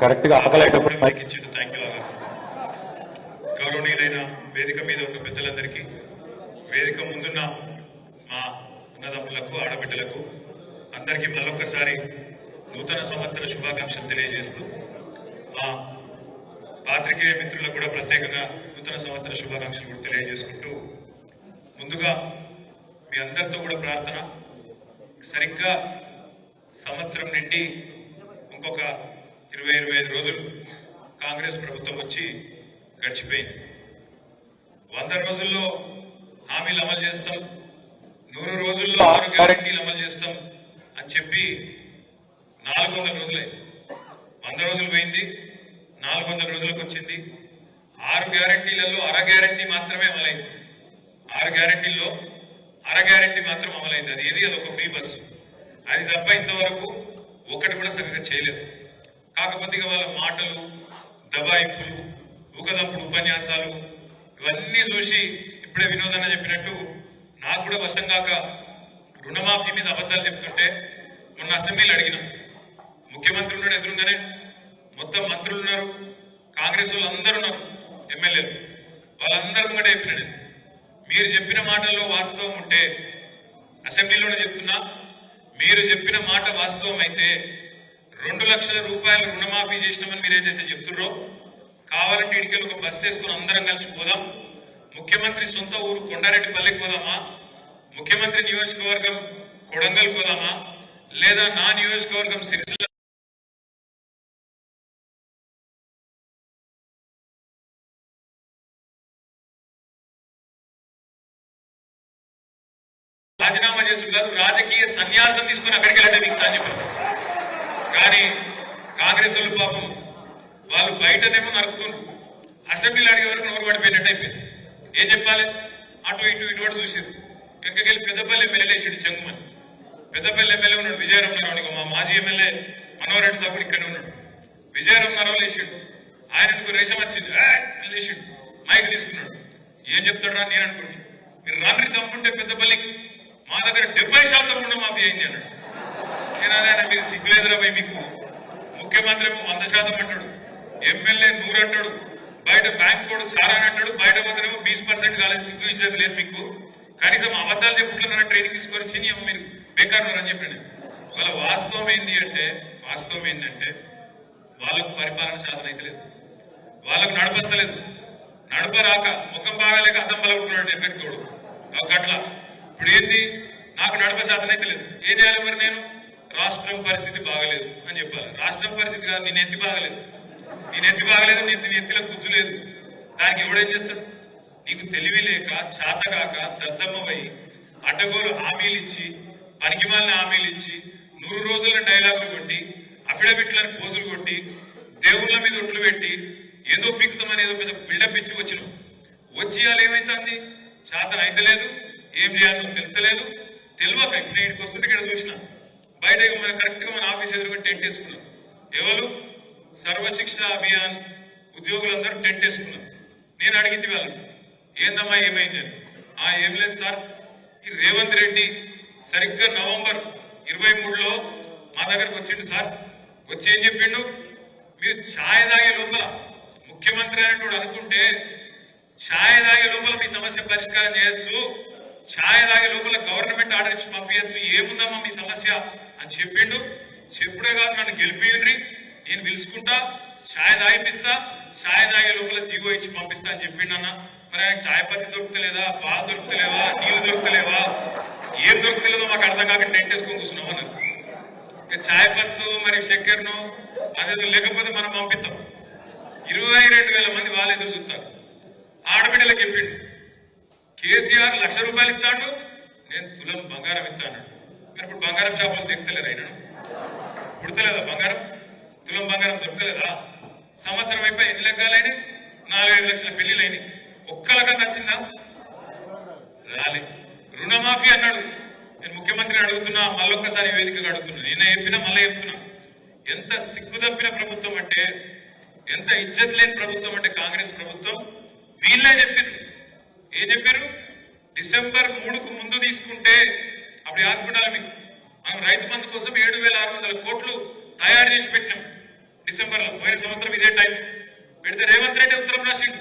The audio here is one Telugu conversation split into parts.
కరెక్ట్ గా ఆకలేటప్పుడు మైక్ ఇచ్చిండు. Thank you. గౌరవనీయులైన వేదిక మీద ఉన్న పెద్దలందరికీ, వేదిక ముందున్న మా అన్నదమ్ములకు, ఆడబిడ్డలకు అందరికీ మళ్ళొక్కసారి నూతన సంవత్సర శుభాకాంక్షలు తెలియజేస్తూ, మా పాత్రికేయ మిత్రులకు కూడా ప్రత్యేకంగా నూతన సంవత్సర శుభాకాంక్షలు కూడా తెలియజేసుకుంటూ, ముందుగా మీ అందరితో కూడా ప్రార్థన, సరిగ్గా సంవత్సరం నుండి ఇంకొక 20-25 రోజులు కాంగ్రెస్ ప్రభుత్వం వచ్చి గడిచిపోయింది. 100 రోజుల్లో హామీలు అమలు చేస్తాం, 100 రోజుల్లో 6 గ్యారంటీలు అమలు చేస్తాం అని చెప్పి 400 రోజులైంది. 100 రోజులు పోయింది, 400 రోజులకు వచ్చింది. 6 గ్యారంటీలలో అర గ్యారంటీ మాత్రమే అమలైంది. 6 గ్యారంటీల్లో అర గ్యారంటీ మాత్రం అమలైంది. అది ఏది? అదొక ఫ్రీ బస్సు. అది తప్ప ఇంతవరకు ఒకటి కూడా సరిగ్గా చేయలేదు. కాకపోతే వాళ్ళ మాటలు, దబాయింపులు, ఊకదంపుడు ఉపన్యాసాలు ఇవన్నీ చూసి ఇప్పుడే వినోదన్న చెప్పినట్టు నాకు కూడా వశం కాక రుణమాఫీ మీద అబద్ధాలు చెప్తుంటే మొన్న అసెంబ్లీలో అడిగిన, ముఖ్యమంత్రి ఉన్నాడు ఎదురుగానే, మొత్తం మంత్రులు ఉన్నారు, కాంగ్రెస్ వాళ్ళు అందరూ ఉన్నారు, ఎమ్మెల్యేలు, వాళ్ళందరూ ముంగట చెప్పినాడు, మీరు చెప్పిన మాటల్లో వాస్తవం ఉంటే, అసెంబ్లీలోనే చెప్తున్నా, మీరు చెప్పిన మాట వాస్తవం అయితే 2 లక్షల రూపాయలు రుణమాఫీ చేసినామని మీరు ఏదైతే చెప్తున్నారో, కావాలంటే ఇడికెళ్ళి ఒక బస్ చేసుకుని అందరం కలిసి పోదాం, ముఖ్యమంత్రి సొంత ఊరు కొండారెడ్డిపల్లికి పోదామా, ముఖ్యమంత్రి నియోజకవర్గం కొడంగల్ పోదామా, లేదా నా నియోజకవర్గం సిరిసిల్ల రాజీనామా చేస్తున్నారు, రాజకీయ సన్యాసం తీసుకుని అక్కడికి వెళ్ళండి మిగతా అని చెప్పారు. కానీ కాంగ్రెస్ వాళ్ళు పాపం వాళ్ళు బయటనేమో నరుకుతున్నారు, అసెంబ్లీలో అడిగే వరకు నోరు పడిపోయినట్టు అయిపోయింది. ఏం చెప్పాలి? అటు ఇటు ఇటువంటి చూసారు. వెనకకెళ్ళి పెద్దపల్లి ఎమ్మెల్యే లేచాడు చెంగుమని. పెద్దపల్లి ఎమ్మెల్యే ఉన్నాడు విజయరమణారావు, మా మాజీ ఎమ్మెల్యే మనోహర్ సాబుడు ఇక్కడే ఉన్నాడు. విజయరమణారావు లేచాడు, ఆయనకు రేషం వచ్చింది, లేచాడు, మైక్ తీసుకున్నాడు. ఏం చెప్తాడు? నేను అనుకుంటున్నాను, మీరు రాత్రి తమ్ముంటే పెద్దపల్లికి మా దగ్గర 70% రుణమాఫీ అయింది అన్నాడు. నేను అదే, మీరు సిగ్గులేదురా పోయి, మీకు ముఖ్యమంత్రి 100% అంటాడు, ఎమ్మెల్యే 100 అంటాడు, బయట బ్యాంక్ కూడా చాలా అంటాడు, బయట పోతేనేమో 20% కాలేదు, సిగ్గు ఇచ్చేది లేదు మీకు, కనీసం అబద్ధాలు చెప్పుకుంటున్నారా ట్రైనింగ్ తీసుకొని చిన్న మీరు బేకారు అని చెప్పాను. వాళ్ళ వాస్తవం ఏంటంటే వాళ్ళకు పరిపాలన సాధన అయితే లేదు, వాళ్ళకు నడపస్తలేదు, నడపరాక ముఖం బాగాలేక అద్దం పలుకుతున్నాడు ఎక్కడికోడు గట్ల. ఇప్పుడు ఏంది? నాకు నడప సాధన అయితే లేదు, ఏం చేయాలి మరి? నేను రాష్ట్రం పరిస్థితి బాగలేదు అని చెప్పాలి. రాష్ట్రం పరిస్థితి కాదు, నీ నెత్తి బాగలేదు, నీ నెత్తిలో కూర్చులేదు. దానికి ఎవడేం చేస్తాడు? నీకు తెలివి లేక, చాతగాక, దద్దమ్మపై అడ్డగోలు హామీలు ఇచ్చి, పనికిమాలిన హామీలు ఇచ్చి, 100 రోజుల డైలాగులు కొట్టి, అఫిడవిట్లను పోజులు కొట్టి, దేవుళ్ళ మీద ఒట్లు పెట్టి, ఏదో పీకుతామని ఏదో పెద్ద బిల్డప్ ఇచ్చి వచ్చినావు. వచ్చి ఇవాళ ఏమైతుంది? శాతం అయితే లేదు, ఏం చేయాలో తెలుస్తలేదు, తెలియక ఇప్పుడు ఇంటికి వస్తుంటే ఇక్కడ చూసినా బయట మనం కరెక్ట్ గా మన ఆఫీస్ ఎదురుగా టెంట్ వేసుకున్నాం. ఎవరు? సర్వశిక్ష అభియాన్ ఉద్యోగులందరూ టెంట్ వేసుకున్నారు. నేను అడిగింది వాళ్ళని, ఏందమ్మా ఏమైంది అని. ఏం లేదు సార్, ఈ రేవంత్ రెడ్డి సరిగ్గా నవంబర్ 23లో మా దగ్గరకు వచ్చిండు సార్. వచ్చి ఏం చెప్పిండు? మీరు ఛాయ్ తాగే లోపల ముఖ్యమంత్రి అనేటోడు అనుకుంటే ఛాయ్ తాగే లోపల మీ సమస్య పరిష్కారం చేయొచ్చు, ఛాయ్ తాగే లోపల గవర్నమెంట్ ఆర్డర్ ఇచ్చి పంపించచ్చు, ఏముందమ్మా మీ సమస్య అని చెప్పిండు. చెప్పుడే కాదు, నన్ను గెలిపియండి, నేను పిలుచుకుంటా, ఛాయ్ తాగిపిస్తా, ఛాయ్ తాగే లోపల జీవో ఇచ్చి పంపిస్తా అని చెప్పిండు. అన్న మరి ఆయనకు ఛాయ్ పత్తి దొరుకుతలేదా, పాలు దొరుకుతలేవా, నీళ్లు దొరుకుతలేవా, ఏం దొరుకుతలేదో మాకు అర్థం కాక టెంట్ వేసుకొని కూర్చున్నాం అన్నారు. ఛాయ్ పత్తు మరి చక్కెరను అదేదో లేకపోతే మనం పంపిస్తాం. 22,000 మంది వాళ్ళు ఎదురు చూస్తారు. ఆడబిడ్డలకు చెప్పిండు, కేసీఆర్ ₹1,00,000 ఇస్తాడు, నేను తులం బంగారం ఇస్తాను. మరి ఇప్పుడు బంగారం షాపులు దిగుతలేరు, అయినాడు పుడతలేదా బంగారం? తులం బంగారం దొరకలేదా? సంవత్సరం అయిపోయి ఎన్ని లెగ్గాలైనాయి? 4-5 లక్షల పెళ్లిలైనాయి. ఒక్కలకన్నా నచ్చిందా? రాలే. రుణమాఫీ అన్నాడు. నేను ముఖ్యమంత్రిని అడుగుతున్నా, మళ్ళొక్కసారి వేదికగా అడుగుతున్నా, నిన్న చెప్పినా మళ్ళీ చెప్తున్నా, ఎంత సిగ్గుదప్పిన ప్రభుత్వం అంటే, ఎంత ఇజ్జత్ లేని ప్రభుత్వం అంటే కాంగ్రెస్ ప్రభుత్వం. వీళ్ళే చెప్పారు. ఏం చెప్పారు? డిసెంబర్ 3కు ముందు తీసుకుంటే, అప్పుడు ఆదుకుంటారు మీకు, మనం రైతు బంధు కోసం 7,600 కోట్లు తయారు చేసి పెట్టినాం. డిసెంబర్లో పోయిన సంవత్సరం ఇదే టైం పెడితే రేవంత్ రెడ్డి ఉత్తరం రాసిండు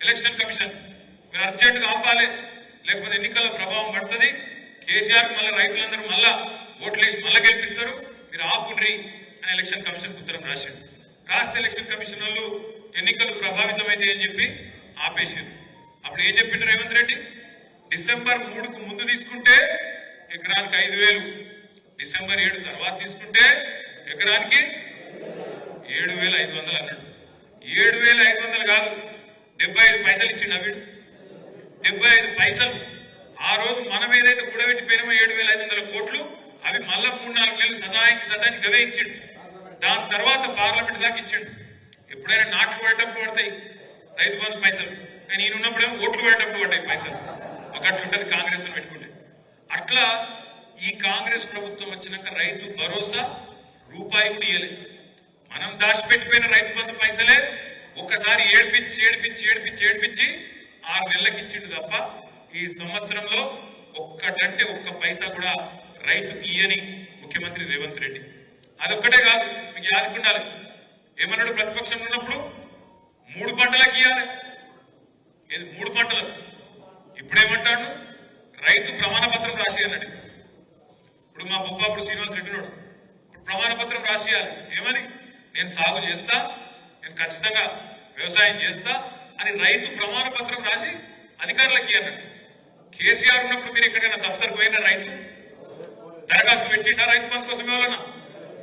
ఎలక్షన్ కమిషన్ మీరు అర్జెంటుగా ఆపాలి లేకపోతే ఎన్నికల ప్రభావం పడుతుంది కేసీఆర్ మళ్ళీ రైతులందరూ మళ్ళా ఓట్లేసి మళ్ళా గెలిపిస్తారు మీరు ఆపుండ్రి అని ఎలక్షన్ కమిషన్ ఉత్తరం రాసిండు రాస్తే ఎలక్షన్ కమిషన్ వాళ్ళు ఎన్నికలు ప్రభావితమైతే అని చెప్పి ఆపేసారు అప్పుడు ఏం చెప్పిండు రేవంత్ రెడ్డి డిసెంబర్ 3కు ముందు తీసుకుంటే ఎకరానికి 5,000 డిసెంబర్ 7 తర్వాత తీసుకుంటే ఎకరానికి 7,500 అన్నాడు 7,500 కాదు 75 పైసలు ఇచ్చిండు వీడు 75 పైసలు ఆ రోజు మనం ఏదైతే కూడబెట్టిపోయినామో 7,500 కోట్లు అవి మళ్ళా 3-4 నెలలు సదానికి గవే ఇచ్చిండు దాని తర్వాత పార్లమెంట్ దాకా ఇచ్చిండు ఎప్పుడైనా నాట్లు పడేటప్పుడు పడతాయి రైతు బంధు పైసలు కానీ ఈయనున్నప్పుడేమో ఓట్లు పడేటప్పుడు పడ్డాయి పైసలు ఒకట్లుంటది కాంగ్రెస్ పెట్టుకుంటే అట్లా ఈ కాంగ్రెస్ ప్రభుత్వం వచ్చినాక రైతు భరోసా రూపాయి కూడా ఇయ్యలే మనం దాచిపెట్టిపోయిన రైతు బంధు పైసలే ఒక్కసారి ఏడిపించి 6 నెలలకు ఇచ్చిండు తప్ప ఈ సంవత్సరంలో ఒక్కటంటే ఒక్క పైసా కూడా రైతుకి ఇయ్యని ముఖ్యమంత్రి రేవంత్ రెడ్డి అదొక్కటే కాదు మీకు యాదుకుండాలి ఏమన్నాడు ప్రతిపక్షం ఉన్నప్పుడు 3 పంటలకు ఇయ్యాలి ఏది 3 పంటలకు ఇప్పుడేమంటాడు రైతు ప్రమాణ పత్రం రాసి అన్నాడు ఇప్పుడు మా బొప్పాపుడు శ్రీనివాస్ రెడ్డి నాడు ఇప్పుడు ప్రమాణ పత్రం రాసియాలి ఏమని నేను సాగు చేస్తా నేను ఖచ్చితంగా వ్యవసాయం చేస్తా అని రైతు ప్రమాణ పత్రం రాసి అధికారులకి అన్నాడు కేసీఆర్ ఉన్నప్పుడు మీరు ఎక్కడికైనా దఫ్తర్కి పోయినా రైతు దరఖాస్తు పెట్టిండా రైతు బంధు కోసం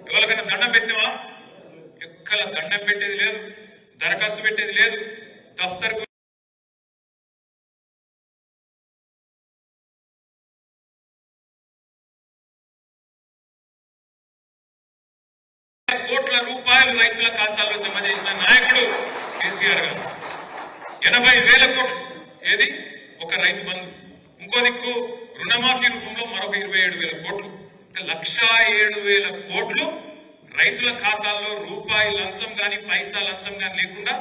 ఎవరికైనా దండం పెట్టినవా ఎక్కడ దండం పెట్టేది లేదు దరఖాస్తు పెట్టేది లేదు దఫ్తర్కు కోట్ల రూపాయలు రైతుల ఖాతాల్లో జమ చేసిన నాయకుడు కేసీఆర్ గారు 80,000 కోట్లు ఏది ఒక రైతు బంధు ఇంకో దిక్కు రుణమాఫీ రూపంలో మరొక 27,000 కోట్లు 1,07,000 కోట్లు రైతుల ఖాతాల్లో రూపాయి లంచం గాని పైసా లంచం గాని లేకుండా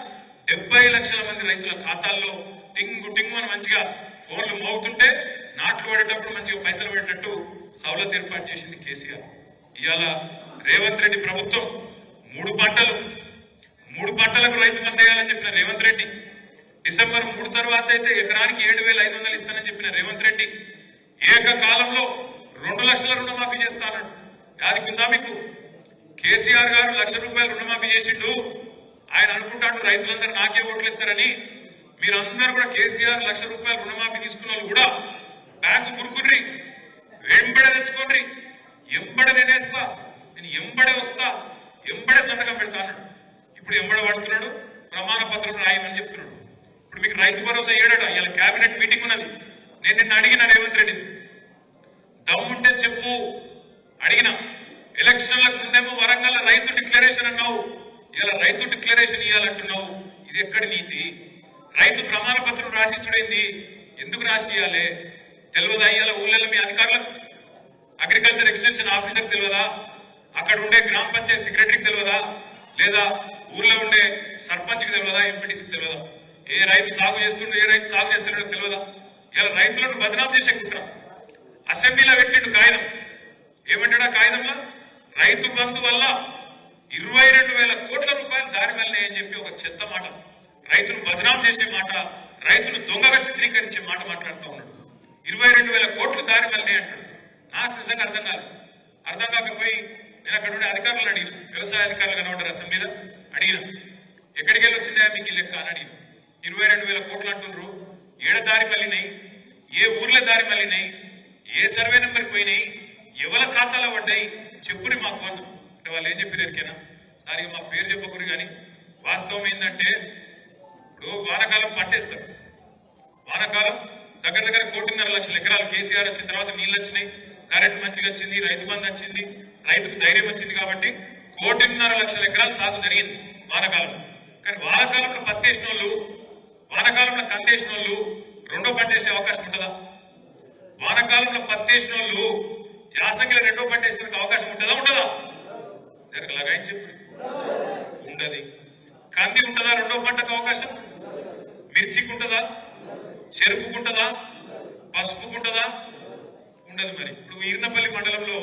70 లక్షల మంది రైతుల ఖాతాల్లో టింగు అని మంచిగా ఫోన్లు మోగుతుంటే నాట్లు పడేటప్పుడు మంచిగా పైసలు పడేటట్టు సౌలత్ ఏర్పాటు చేసింది కేసీఆర్ ఇవాళ రేవంత్ రెడ్డి ప్రభుత్వం 3 పంటలకు రైతు బంధు వేయాలని చెప్పిన రేవంత్ రెడ్డి డిసెంబర్ 3 తర్వాత అయితే ఎకరానికి 7,500 ఇస్తానని చెప్పిన రేవంత్ రెడ్డి ఏకకాలంలో 2 లక్షల రుణమాఫీ చేస్తాడు యాదికుందా మీకు కేసీఆర్ గారు ₹1,00,000 రుణమాఫీ చేసిండు ఆయన అనుకుంటాడు రైతులందరూ నాకే ఓట్లు ఇస్తారని మీరందరూ కూడా కేసీఆర్ ₹1,00,000 రుణమాఫీ తీసుకున్న వాళ్ళు కూడా బ్యాంకు గురుకుర్రి వెంబడే తెచ్చుకోండి ఎంబడే నేనేస్తా నేను ఎంబడే వస్తా ఎంబడే సంతకం పెడతాను ఇప్పుడు ఎంబడ పడుతున్నాడు ప్రమాణ పత్రం రాయమని చెప్తున్నాడు ఇప్పుడు మీకు రైతు భరోసా ఏడాడు ఇలా కేబినెట్ మీటింగ్ ఉన్నది నేను నిన్న అడిగిన రేవంత్ రెడ్డి దమ్ముంటే చెప్పు అడిగిన ఎలక్షన్లకు ముందేమో వరంగల్ రైతు డిక్లరేషన్ అన్నావు ఇలా రైతు డిక్లరేషన్ ఇవ్వాలంటున్నావు ఇది ఎక్కడి నీతి రైతు ప్రమాణ పత్రం రాసించుడైంది ఎందుకు రాసి ఇవ్వాలి తెలియదా ఇవాళ ఊళ్ళలో మీ అధికారులకు అగ్రికల్చర్ ఎక్స్టెన్షన్ ఆఫీసర్ తెలియదా అక్కడ ఉండే గ్రామ పంచాయతీ సెక్రటరీకి తెలియదా లేదా ఊర్లో ఉండే సర్పంచ్కి తెలియదా ఎంపీటీసీకి తెలియదా ఏ రైతు సాగు చేస్తుండో ఏ రైతు సాగు చేస్తున్నాడో తెలియదా ఇలా రైతులను బదనాం చేసే కుట్ర అసెంబ్లీలో పెట్టిండు కాగితం ఏమంటాడా కాగితంలో రైతు బంధు వల్ల 22,000 కోట్ల రూపాయలు దారి వెళ్ళినాయని చెప్పి ఒక చెత్త మాట రైతును బదనాం చేసే మాట రైతును దొంగగా చిత్రీకరించే మాట మాట్లాడుతూ ఉన్నాడు 22,000 కోట్లు దారి వెళ్ళినాయి అంటాడు నాకు నిజంగా అర్థం కాకపోయి నేను అక్కడ ఉండే అధికారులను అడిగిన వ్యవసాయ అధికారులు కనబడ్డారు అసెంబ్లీలో అడిగిన ఎక్కడికి వెళ్ళి వచ్చిందా మీకు ఈ లెక్క అని అడిగిన 22,000 కోట్లు అంటున్నారు ఏడ దారి మళ్ళినాయి ఏ ఊర్ల దారి మళ్ళినాయి ఏ సర్వే నెంబర్కి పోయినాయి ఎవరి ఖాతాలో పడ్డాయి చెప్పుని మాకు అంటే వాళ్ళు ఏం చెప్పారు ఎరికేనా సారిగా మా పేరు చెప్పకూరు కానీ వాస్తవం ఏంటంటే ఇప్పుడు వానకాలం పట్టేస్తారు వానకాలం దగ్గర 1.5 లక్షల ఎకరాలు కేసీఆర్ వచ్చిన తర్వాత నీళ్ళు వచ్చినాయి కరెంట్ మంచిగా వచ్చింది రైతు బంధు వచ్చింది రైతుకు ధైర్యం వచ్చింది కాబట్టి 1.5 లక్షల ఎకరాలు సాగు జరిగింది వానకాలంలో కానీ వానకాలంలో పత్తేసిన వాళ్ళు వానకాలంలో కందేసిన వాళ్ళు రెండో పంట వేసే అవకాశం ఉంటుందా వానకాలంలో పత్తేసిన వాళ్ళు యాసంగిలో రెండో పంట వేసేందుకు అవకాశం ఉండదా జరగలాగా ఏం చెప్పు ఉండదు కంది ఉంటుందా రెండో పంటకు అవకాశం మిర్చికి ఉంటుందా చెరుకుకుంటుందా పసుపుకుంటుందా ఉండదు మరి ఇప్పుడు ఈర్నపల్లి మండలంలో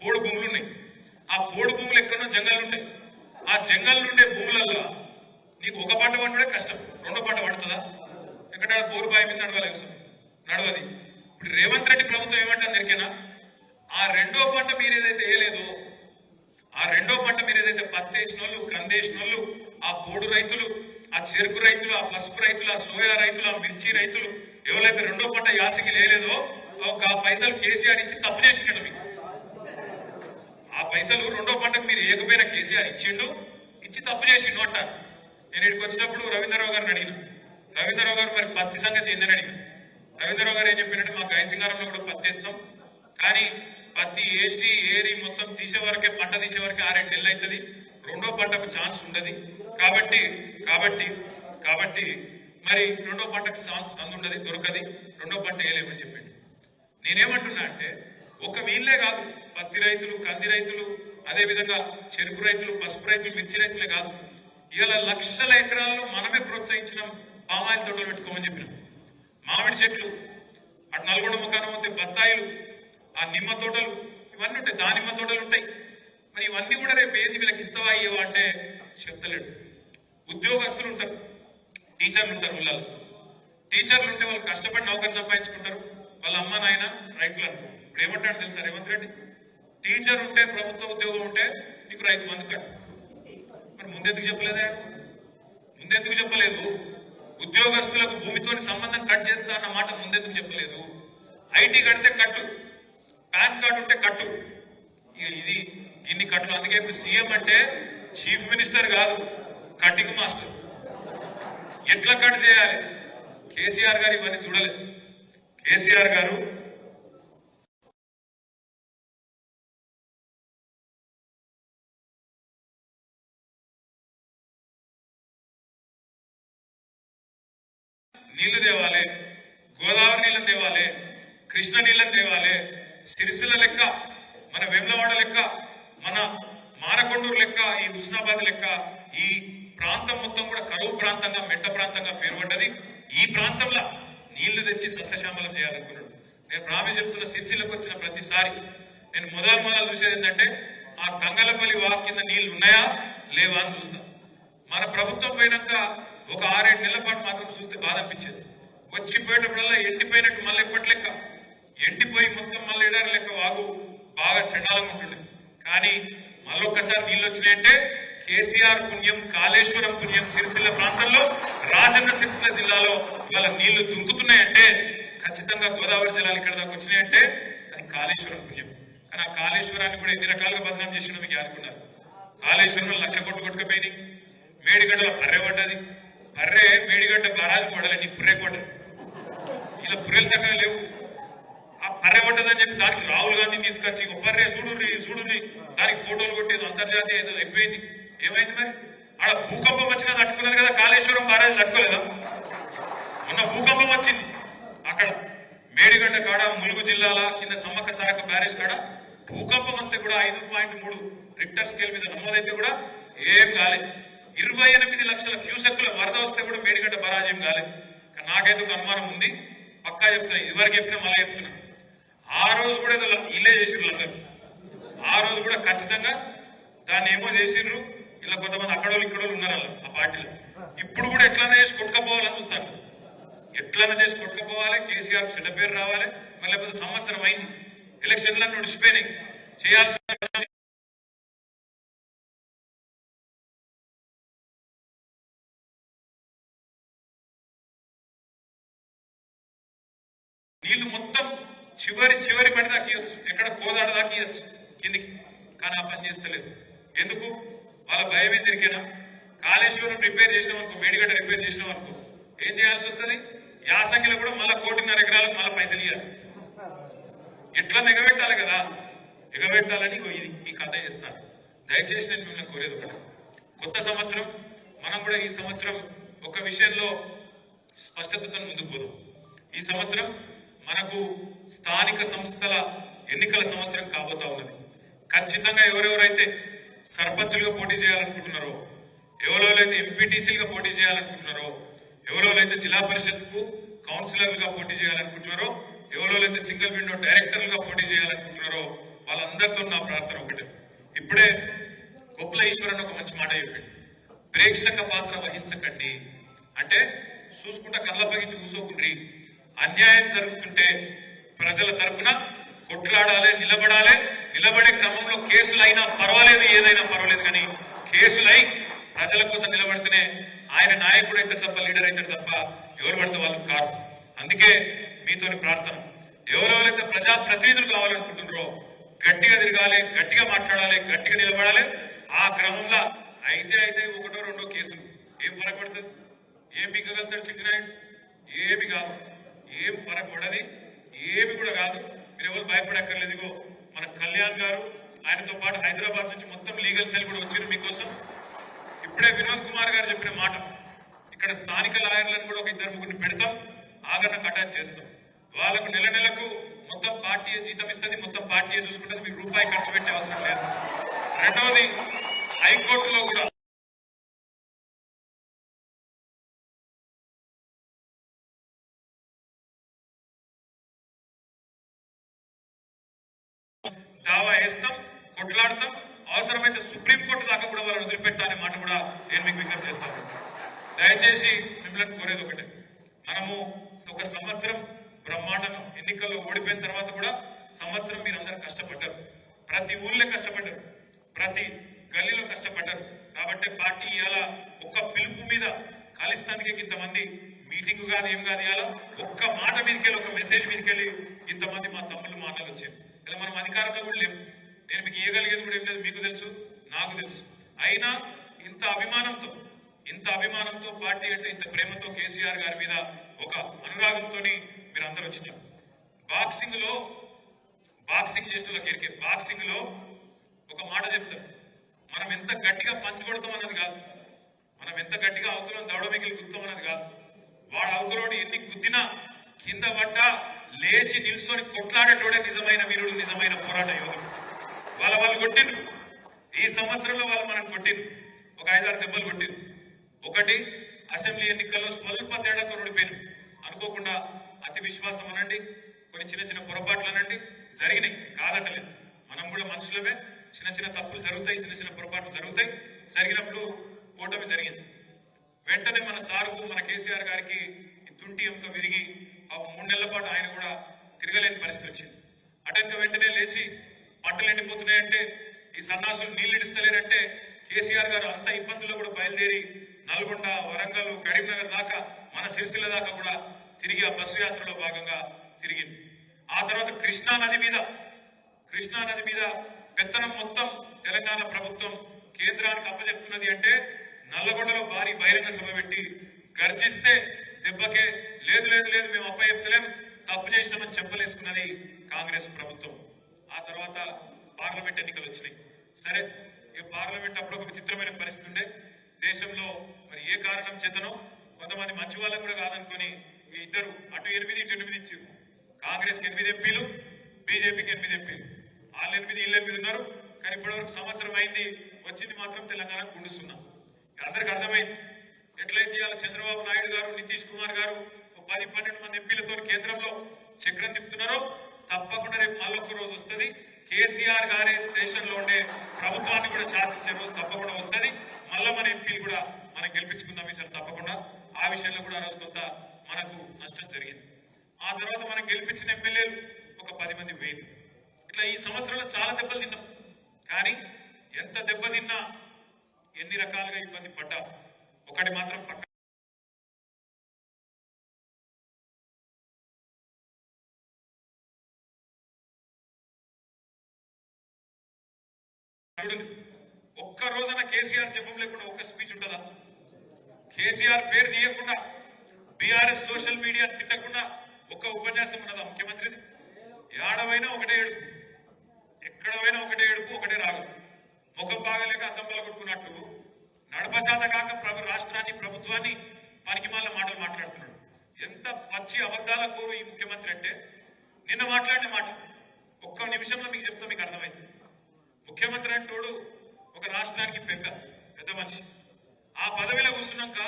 పోడు భూములు ఉన్నాయి ఆ పోడు భూములు ఎక్కడో జంగళ్ళు ఉంటాయి ఆ జంగల్ ఉండే భూములలో నీకు ఒక పంట పండుడే కష్టం, రెండో పంట పడుతుందా? ఎక్కడ బోరుబాయి మీద నడవది. ఇప్పుడు రేవంత్ రెడ్డి ప్రభుత్వం ఏమంటారు ఎరికేనా? ఆ రెండో పంట మీరు ఏదైతే వేయలేదో, ఆ రెండో పంట మీరు ఏదైతే పత్తి వేసిన వాళ్ళు, కందేసిన వాళ్ళు, ఆ పోడు రైతులు, ఆ చెరుకు రైతులు, ఆ పసుపు రైతులు, ఆ సోయా రైతులు, ఆ మిర్చి రైతులు ఎవరైతే రెండో పంట యాసకి లేలేదో ఆ పైసలు కేసీఆర్ ఇచ్చి తప్పు చేసినట్టు మీకు. ఆ పైసలు రెండో పంటకు మీరు ఏకపోయినా కేసీఆర్ ఇచ్చి తప్పు చేసిండు అంటారు. నేను ఇక్కడికి వచ్చినప్పుడు రవీంద్రరావు గారిని అడిగిన, రవీంద్రరావు గారు మరి పత్తి సంగతి ఏందని అడిగిన. రవీంద్రరావు గారు ఏం చెప్పినట్టు మా గైసింగారంలో కూడా పత్తి వేస్తాం, కానీ పత్తి ఏసి ఏరి మొత్తం తీసే వరకే, పంట తీసే వరకే 6-7 నెలలు అవుతుంది, రెండో పంటకు ఛాన్స్ ఉండదు. కాబట్టి కాబట్టి కాబట్టి మరి రెండో పంటకు సందు ఉండదు, దొరకది, రెండో పంట వేయలేమని చెప్పిండు. నేనేమంటున్నా అంటే ఒక వీళ్ళే కాదు, పత్తి రైతులు, కంది రైతులు, అదేవిధంగా చెరుకు రైతులు, పసుపు రైతులు, మిర్చి రైతులే కాదు, ఇలా లక్షల ఎకరాల్లో మనమే ప్రోత్సహించిన పామాయిల్ తోటలు పెట్టుకోమని చెప్పినాం. మామిడి చెట్లు, అటు నల్గొండ ముఖానం పోతే బత్తాయిలు, ఆ నిమ్మ తోటలు, ఇవన్నీ ఉంటాయి, దానిమ్మ తోటలు ఉంటాయి. మరి ఇవన్నీ కూడా రేపు ఏంది వీళ్ళకి ఇస్తావా అయ్యేవా అంటే చెప్తలేడు. ఉద్యోగస్తులు ఉంటారు, టీచర్లు ఉంటారు, ఊళ్ళలో టీచర్లు ఉంటే వాళ్ళు కష్టపడి నౌకరు సంపాదించుకుంటారు, వాళ్ళ అమ్మ నాయన రైతులు అనుకో. ఇప్పుడు ఏమంటాడు తెలుసా రేవంత్ రెడ్డి? టీచర్ ఉంటే, ప్రభుత్వ ఉద్యోగం ఉంటే నీకు రైతు బంధు కట్టు. మరి ముందెందుకు చెప్పలేదా? ముందెందుకు చెప్పలేదు? ఉద్యోగస్తులకు భూమితో సంబంధం కట్ చేస్తా అన్న మాట ముందెందుకు చెప్పలేదు? ఐటీ కడితే కట్టు, పాన్ కార్డు ఉంటే కట్టు, ఇది గిన్ని కట్లు. అందుకే ఇప్పుడు సీఎం అంటే చీఫ్ మినిస్టర్ కాదు, కటింగ్ మాస్టర్. ఎట్లా కట్ చేయాలి? కేసీఆర్ గారు ఇవన్నీ చూడలేదు. కేసీఆర్ గారు నీళ్లు తేవాలి, గోదావరి నీళ్ళని తేవాలి, కృష్ణ నీళ్ళని తేవాలి, సిరిసిల్ల లెక్క, మన వేములవాడ లెక్క, మన మానకొండూరు లెక్క, ఈ హుస్నాబాద్ లెక్క ఈ ప్రాంతం మొత్తం కూడా కరువు ప్రాంతంగా, మెట్ట ప్రాంతంగా పేరుపడ్డది. ఈ ప్రాంతంలో నీళ్లు తెచ్చి సస్యశ్యామలం చేయాలనుకున్నాడు. నేను ప్రామిస్ చెప్తున్న, సిరిసిల్లకు వచ్చిన ప్రతిసారి నేను మొదలు చూసేది ఏంటంటే ఆ తంగలపల్లి వాక్ కింద నీళ్లు ఉన్నాయా లేవా అని చూస్తా. మన ప్రభుత్వం పోయినాక ఒక 6-7 నెలల పాటు మాత్రం చూస్తే బాధ అనిపించేది. వచ్చిపోయేటప్పుడల్లా ఎండిపోయినట్టు మళ్ళీ ఎప్పటి లెక్క ఎండిపోయి మొత్తం మళ్ళీ ఎడారి లెక్క వాగు బాగా చండాలంగా ఉంటుండే. కానీ మళ్ళొక్కసారి నీళ్ళు వచ్చినాయంటే కేసీఆర్ పుణ్యం, కాళేశ్వరం పుణ్యం. సిరిసిల్ల ప్రాంతంలో, రాజన్న సిరిసిల్ల జిల్లాలో ఇవాళ నీళ్లు దుంకుతున్నాయంటే ఖచ్చితంగా గోదావరి జలాలు ఇక్కడ దాకా వచ్చినాయంటే అది కాళేశ్వరం పుణ్యం. కానీ ఆ కాళేశ్వరాన్ని కూడా ఎన్ని రకాలుగా బదనాం చేసిన మీకు ఆదుకున్నారు. కాళేశ్వరంలో 1,00,000 కోట్లు కొట్టుకపోయింది, మేడిగడ్డలో పర్రె పడ్డది, పర్రె మేడిగడ్డ బరాజు పడాలని పుర్రె పడ్డది. ఇలా పుర్రెలు సగం లేవు. ఆ పర్రె పడ్డదని చెప్పి దానికి రాహుల్ గాంధీని తీసుకొచ్చి పర్రె చూడుని దానికి ఫోటోలు కొట్టేది అంతర్జాతీయ ఏదో అయిపోయింది. ఏమైంది మరి? ఆడ భూకంపం వచ్చినా తట్టుకున్నది కదా, కాళేశ్వరం బారాజు తట్టుకోలేదా? మొన్న భూకంపం వచ్చింది అక్కడ మేడిగడ్డ కాడ, ములుగు జిల్లాల కింద సమ్మక్క సారక్క బ్యారేజ్ కాడ భూకంపం వస్తే కూడా 5.3 రిక్టర్ స్కేల్ మీద నమోదైతే కూడా ఏం కాలేదు. 28 లక్షల క్యూసెక్కుల వరద వస్తే కూడా మేడిగడ్డ బరాజ్ ఏం కాలేదు. నాకైతే ఒక అనుమానం ఉంది, పక్కా చెప్తున్నా, ఇదివరకు చెప్పినా మళ్ళీ చెప్తున్నా. ఆ రోజు కూడా ఏదో ఇల్లే చేసిండ్రు అందరూ. ఆ రోజు కూడా ఖచ్చితంగా దాన్ని ఏమో చేసిండ్రు. ఇలా కొంతమంది అక్కడోళ్ళు ఇక్కడోళ్ళు ఉన్నారు అలా ఆ పార్టీలో. ఇప్పుడు కూడా ఎట్లన్నా చేసి కొట్టుకపోవాలని చూస్తాను. ఎట్లన్నా చేసి కొట్టుకపోవాలి, కేసీఆర్ చెడ్డ పేరు రావాలి. మరి లేకపోతే సంవత్సరం అయింది, ఎలక్షన్లన్నీ నడిచిపోయినాయి, చేయాల్సిన నీళ్లు మొత్తం చివరి పడి దాకా ఇవ్వచ్చు, ఎక్కడ కోదాడ దాకా ఇవ్వచ్చు కిందికి. కానీ ఆ పని చేస్తలేదు. ఎందుకు? వాళ్ళ భయం ఏందిరికేనా? కాళేశ్వరం రిపేర్ చేసినాం అనుకో, మేడిగడ్డ రిపేర్ చేసినాం అనుకో, ఏం చేయాల్సి వస్తుంది? యాసంగిలో కూడా మళ్ళీ 1.5 ఎకరాలకు మళ్ళీ పైసలు ఇవ్వాలి. ఎట్లా ఎగబెట్టాలి కదా, ఎగబెట్టాలని ఈ కథ చేస్తాను. దయచేసి నేను మిమ్మల్ని కోరేది ఒకటి, కొత్త సంవత్సరం మనం కూడా ఈ సంవత్సరం ఒక విషయంలో స్పష్టతతో ముందుకు పోదాం. ఈ సంవత్సరం మనకు స్థానిక సంస్థల ఎన్నికల సంవత్సరం కాబోతా ఉన్నది. ఖచ్చితంగా ఎవరెవరైతే సర్పంచులుగా పోటీ చేయాలనుకుంటున్నారో, ఎవరెవరైతే ఎంపీటీసీలుగా పోటీ చేయాలనుకుంటున్నారో, ఎవరెవరైతే జిల్లా పరిషత్కు కౌన్సిలర్లుగా పోటీ చేయాలనుకుంటున్నారో, ఎవరెవరైతే సింగిల్ విండో డైరెక్టర్లుగా పోటీ చేయాలనుకుంటున్నారో వాళ్ళందరితో నా ప్రార్థన ఒకటే. ఇప్పుడే కొప్పుల ఈశ్వరన్ ఒక మంచి మాట చెప్పిండు, ప్రేక్షక పాత్ర వహించకండి అంటే చూసుకుంటా కళ్ళప్పగించి కూసోకుండ్రి, అన్యాయం జరుగుతుంటే ప్రజల తరఫున కొట్లాడాలి, నిలబడే క్రమంలో కేసులైనా పర్వాలేదు, ఏదైనా పర్వాలేదు, కానీ కేసులై ప్రజల కోసం నిలబడితేనే ఆయన నాయకుడు అవుతాడు తప్ప, లీడర్ అవుతాడు తప్ప ఎవరు పడితే వాళ్ళు కాదు. అందుకే మీతోని ప్రార్థన, ఎవరెవరైతే ప్రజాప్రతినిధులు కావాలనుకుంటున్నారో గట్టిగా తిరగాలి, గట్టిగా మాట్లాడాలి, గట్టిగా నిలబడాలి. ఆ క్రమంలో అయితే ఒకటో రెండో కేసులు ఏం ఫరక్ పడుతుంది? ఏం బిగ్గగలుగుతాడు చిట్టినాయుడు? ఏమి కాదు, ఏం ఫరక్ పడది, ఏమి కూడా కాదు. మీరు ఎవరు భయపడక్కర్లేదు. ఇగో మన కళ్యాణ్ గారు, ఆయనతో పాటు హైదరాబాద్ నుంచి మొత్తం లీగల్ సెల్ కూడా వచ్చింది మీకోసం. ఇప్పుడే వినోద్ కుమార్ గారు చెప్పిన మాట, ఇక్కడ స్థానిక లాయర్లను కూడా ఒక ఇద్దరు ముగ్గురిని పెడతాం, ఆగరణకు అటాచ్ చేస్తాం. వాళ్ళకు నెలకు మొత్తం పార్టీ జీతం ఇస్తుంది, మొత్తం పార్టీ చూసుకుంటుంది, మీకు రూపాయి ఖర్చు పెట్టే అవసరం లేదు. రెండవది, హైకోర్టులో కూడా దావా వేస్తాం, కొట్లాడతాం, అవసరమైతే సుప్రీంకోర్టు దాకా కూడా వాళ్ళని వదిలిపెట్టాలనే మాట కూడా నేను మీకు విజ్ఞప్తి చేస్తాను. దయచేసి మిమ్మల్ని కోరేది ఒకటే, మనము ఒక సంవత్సరం బ్రహ్మాండంగా ఎన్నికల్లో ఓడిపోయిన తర్వాత కూడా సంవత్సరం మీరందరూ కష్టపడ్డారు, ప్రతి ఊళ్ళో కష్టపడ్డారు, ప్రతి గల్లీలో కష్టపడ్డారు. కాబట్టి పార్టీ ఇవాళ ఒక్క పిలుపు మీద కలిసినందుకే ఇంతమంది మీటింగ్ కాదు, ఏం కాదు, ఇవాళ ఒక్క మాట మీదకెళ్ళి, ఒక మెసేజ్ మీదకెళ్ళి ఇంతమంది మా తమ్ముళ్ళు మాటలు వచ్చాయి. ఇలా మనం అధికారంలో కూడా లేవు, నేను మీకు ఇవ్వగలిగేది కూడా ఏం లేదు, మీకు తెలుసు, నాకు తెలుసు. అయినా ఇంత అభిమానంతో పార్టీ అంటే ఇంత ప్రేమతో కేసీఆర్ గారి మీద ఒక అనురాగంతో మీరు అందరూ వచ్చినారు. బాక్సింగ్ చేస్తున్న బాక్సింగ్ లో ఒక మాట చెప్తారు, మనం ఎంత గట్టిగా పంచగొడతాం అన్నది కాదు, మనం ఎంత గట్టిగా అవతలం దవడ మిగిలి గుద్దాం అన్నది కాదు, వాడు అవతలోడు ఎన్ని గుద్దినా కింద పడ్డా లేచి నిల్చొని కొట్లాడేటోడే నిజమైన వీరుడు, నిజమైన పోరాట యోధుడు. వాళ్ళు కొట్టిండ్రు, ఈ సంవత్సరంలో వాళ్ళు మనం కొట్టిండ్రు, ఒక 5-6 దెబ్బలు కొట్టిండ్రు. ఒకటి, అసెంబ్లీ ఎన్నికల్లో స్వల్ప తేడాతో ఓడిపోయారు, అనుకోకుండా అతి విశ్వాసం అనండి, కొన్ని చిన్న పొరపాట్లు అనండి జరిగినాయి, కాదంటలేదు. మనం కూడా మనుషులమే, చిన్న తప్పులు జరుగుతాయి, చిన్న పొరపాట్లు జరుగుతాయి. జరిగినప్పుడు ఓటమి జరిగింది. వెంటనే మన సారుకు, మన కేసీఆర్ గారికి తుంటి ఎముక విరిగి ఆ 3 నెలల పాటు ఆయన కూడా తిరగలేని పరిస్థితి వచ్చింది. అటంక వెంటనే లేచి పంటలు ఎండిపోతున్నాయంటే, ఈ సన్నాసులు నీళ్లు ఇడిస్తలేరంటే కేసీఆర్ గారు అంత ఇబ్బందుల్లో కూడా బయలుదేరి నల్గొండ, వరంగల్, కరీంనగర్ దాకా, మన సిరిసిల్ల దాకా కూడా తిరిగి ఆ బస్సు యాత్రలో భాగంగా తిరిగింది. ఆ తర్వాత కృష్ణా నది మీద పెత్తనం మొత్తం తెలంగాణ ప్రభుత్వం కేంద్రానికి అప్పచెప్తున్నది అంటే, నల్లగొండలో భారీ బహిరంగ సభ పెట్టి గర్జిస్తే దెబ్బకే లేదు మేము అప్పచెప్తలేం, తప్పు చేసినామని చెప్పలేసుకున్నది కాంగ్రెస్ ప్రభుత్వం. ఆ తర్వాత పార్లమెంట్ ఎన్నికలు వచ్చినాయి. సరే, ఈ పార్లమెంట్ అప్పుడు ఒక విచిత్రమైన పరిస్థితి ఉండే దేశంలో. మరి ఏ కారణం చేతనో కొంతమంది మంచి వాళ్ళని కూడా కాదనుకొని ఈ ఇద్దరు అటు 8 ఇటు 8 ఇచ్చారు. కాంగ్రెస్ కి 8 ఎంపీలు, బీజేపీకి 8 ఎంపీలు, వాళ్ళు 8 వీళ్ళు 8 ఉన్నారు. కానీ ఇప్పటివరకు సంవత్సరం అయింది, వచ్చింది మాత్రం తెలంగాణ గుండుస్తున్నాం. అందరికి అర్థమైంది ఎట్లయితే ఇవాళ చంద్రబాబు నాయుడు గారు, నితీష్ కుమార్ గారు 10-12 మంది ఎంపీలతో కేంద్రంలో చక్రం తిప్పుతున్నారో, తప్పకుండా రేపు మళ్ళొక్క రోజు వస్తుంది. కేసీఆర్ గారే దేశంలో ఉండే ప్రభుత్వాన్ని కూడా శాసించే రోజు తప్పకుండా వస్తుంది. మళ్ళా మన ఎంపీలు కూడా మనం గెలిపించుకుందాం ఈసారి తప్పకుండా. ఆ విషయంలో కూడా ఆ రోజు కొంత మనకు నష్టం జరిగింది. ఆ తర్వాత మనం గెలిపించిన ఎమ్మెల్యేలు ఒక 10 మంది పోయింది. ఇట్లా ఈ సంవత్సరంలో చాలా దెబ్బలు తిన్నాం. కానీ ఎంత దెబ్బ తిన్నా, ఎన్ని రకాలుగా ఇబ్బంది పడ్డా, ఒకటి మాత్రం పక్క ఒక్క రోజున కేసీఆర్ జపం లేకుండా ఒక్క స్పీచ్ ఉంటుందా? కేసీఆర్ పేరు తీయకుండా, బీఆర్ఎస్ సోషల్ మీడియా తిట్టకుండా ఒక్క ఉపన్యాసం ఉన్నదా ముఖ్యమంత్రిది? ఏడవైనా ఒకటే ఏడుపు, ఎక్కడైనా ఒకటే ఏడుపు, ఒకటే రాగు. ముఖం బాగలేక అద్దం పలగొట్టుకున్నట్టు నడపశాత కాక రాష్ట్రాన్ని, ప్రభుత్వాన్ని పనికిమాల మాటలు మాట్లాడుతున్నాడు. ఎంత పచ్చి అబద్ధాల కోరు ఈ ముఖ్యమంత్రి అంటే, నిన్న మాట్లాడిన మాట ఒక్క నిమిషంలో మీకు చెప్తా, మీకు అర్థమవుతుంది. ముఖ్యమంత్రి అంటోడు ఒక రాష్ట్రానికి పెద్ద మనిషి. ఆ పదవిలో కూర్చున్నాక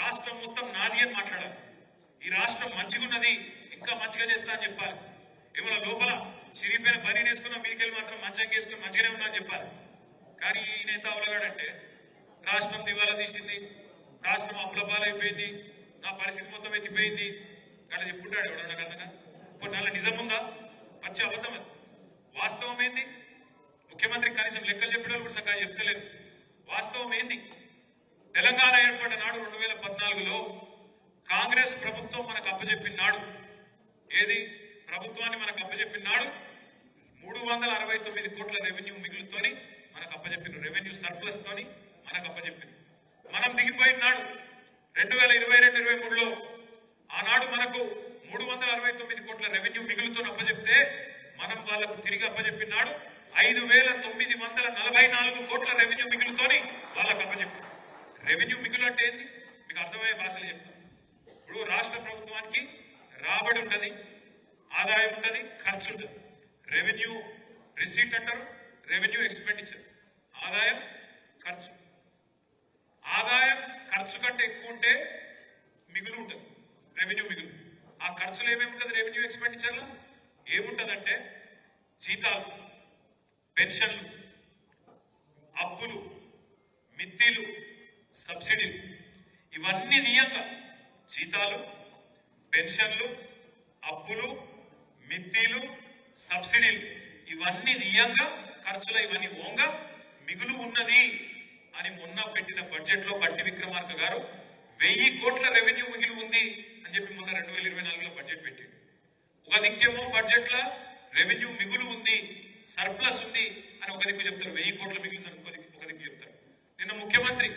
రాష్ట్రం మొత్తం నాది అని మాట్లాడాలి. ఈ రాష్ట్రం మంచిగున్నది, ఇంకా మంచిగా చేస్తా అని చెప్పాలి. ఏమైనా లోపల చిరిగిపోయిన పని వేసుకున్నా మీదికెళ్ళి మాత్రం మంచిగా వేసుకుని మంచిగానే ఉన్నా అని చెప్పాలి. కానీ ఈ నేత అవలగాడంటే రాష్ట్రం దివాలా తీసింది, రాష్ట్రం అప్పులపాలైపోయింది, నా పరిస్థితి మొత్తం ఎత్తిపోయింది అట్లా చెప్పుకుంటాడు ఎవడన్నా కనుక. ఇప్పుడు నెల నిజం ఉందా? పచ్చి అబద్ధం అది. వాస్తవం ఏంది? ముఖ్యమంత్రి కనీసం లెక్కలు చెప్పిన కూడా సరిగ్గా చెప్తలేదు. వాస్తవం ఏంది? తెలంగాణ ఏర్పడిన నాడు 2014లో కాంగ్రెస్ ప్రభుత్వం మనకు అప్పచెప్పిన నాడు, ఏది ప్రభుత్వాన్ని మనకు అప్పచెప్పిన నాడు 369 కోట్ల రెవెన్యూ మిగులుతోని మనకు అప్పచెప్పిన, రెవెన్యూ సర్ప్లస్ తోని మనకు అప్పచెప్పిన. మనం దిగిపోయిన నాడు 2022-23లో ఆనాడు మనకు 369 కోట్ల రెవెన్యూ మిగులుతో అప్పచెప్తే మనం వాళ్లకు తిరిగి అప్పచెప్పినాడు 5,944 కోట్ల రెవెన్యూ మిగులుతోని వాళ్ళకు అప్పచెప్పారు. రెవెన్యూ మిగులు అంటే ఏంది మీకు అర్థమయ్యే భాషలో చెప్తాం. ఇప్పుడు రాష్ట్ర ప్రభుత్వానికి రాబడి ఉంటది, ఆదాయం ఉంటది, ఖర్చు ఉంటుంది. రెవెన్యూ రిసీట్ అంటారు, రెవెన్యూ ఎక్స్పెండిచర్. ఆదాయం ఖర్చు. ఆదాయం ఖర్చు కంటే ఎక్కువ ఉంటే మిగులు ఉంటుంది, రెవెన్యూ మిగులు. ఆ ఖర్చులు ఏమేముంటుంది రెవెన్యూ ఎక్స్పెండిచర్లో? ఏముంటుందంటే జీతాలు, పెన్షన్లు, అప్పులు, మిత్తిలు, సబ్సిడీలు, ఇవన్నీ తీయంగా జీతాలు, పెన్షన్లు, అప్పులు, మిత్తిలు, సబ్సిడీలు ఇవన్నీ తీయంగా ఖర్చులు ఇవన్నీ ఓంగా మిగులు ఉన్నది అని మొన్న పెట్టిన బడ్జెట్ లో బట్టి విక్రమార్క గారు 1000 కోట్ల రెవెన్యూ మిగిలి ఉంది అని చెప్పి మొన్న 2024లో బడ్జెట్ పెట్టింది. ఒక దిక్కేమో బడ్జెట్ లో రెవెన్యూ మిగులు ఉంది, సర్ప్లస్ ఉంది అని ఒక దిక్కు చెప్తారు, 1000 కోట్ల మిగిలింది అని ఒక దిక్కు చెప్తారు. నిన్న ముఖ్యమంత్రి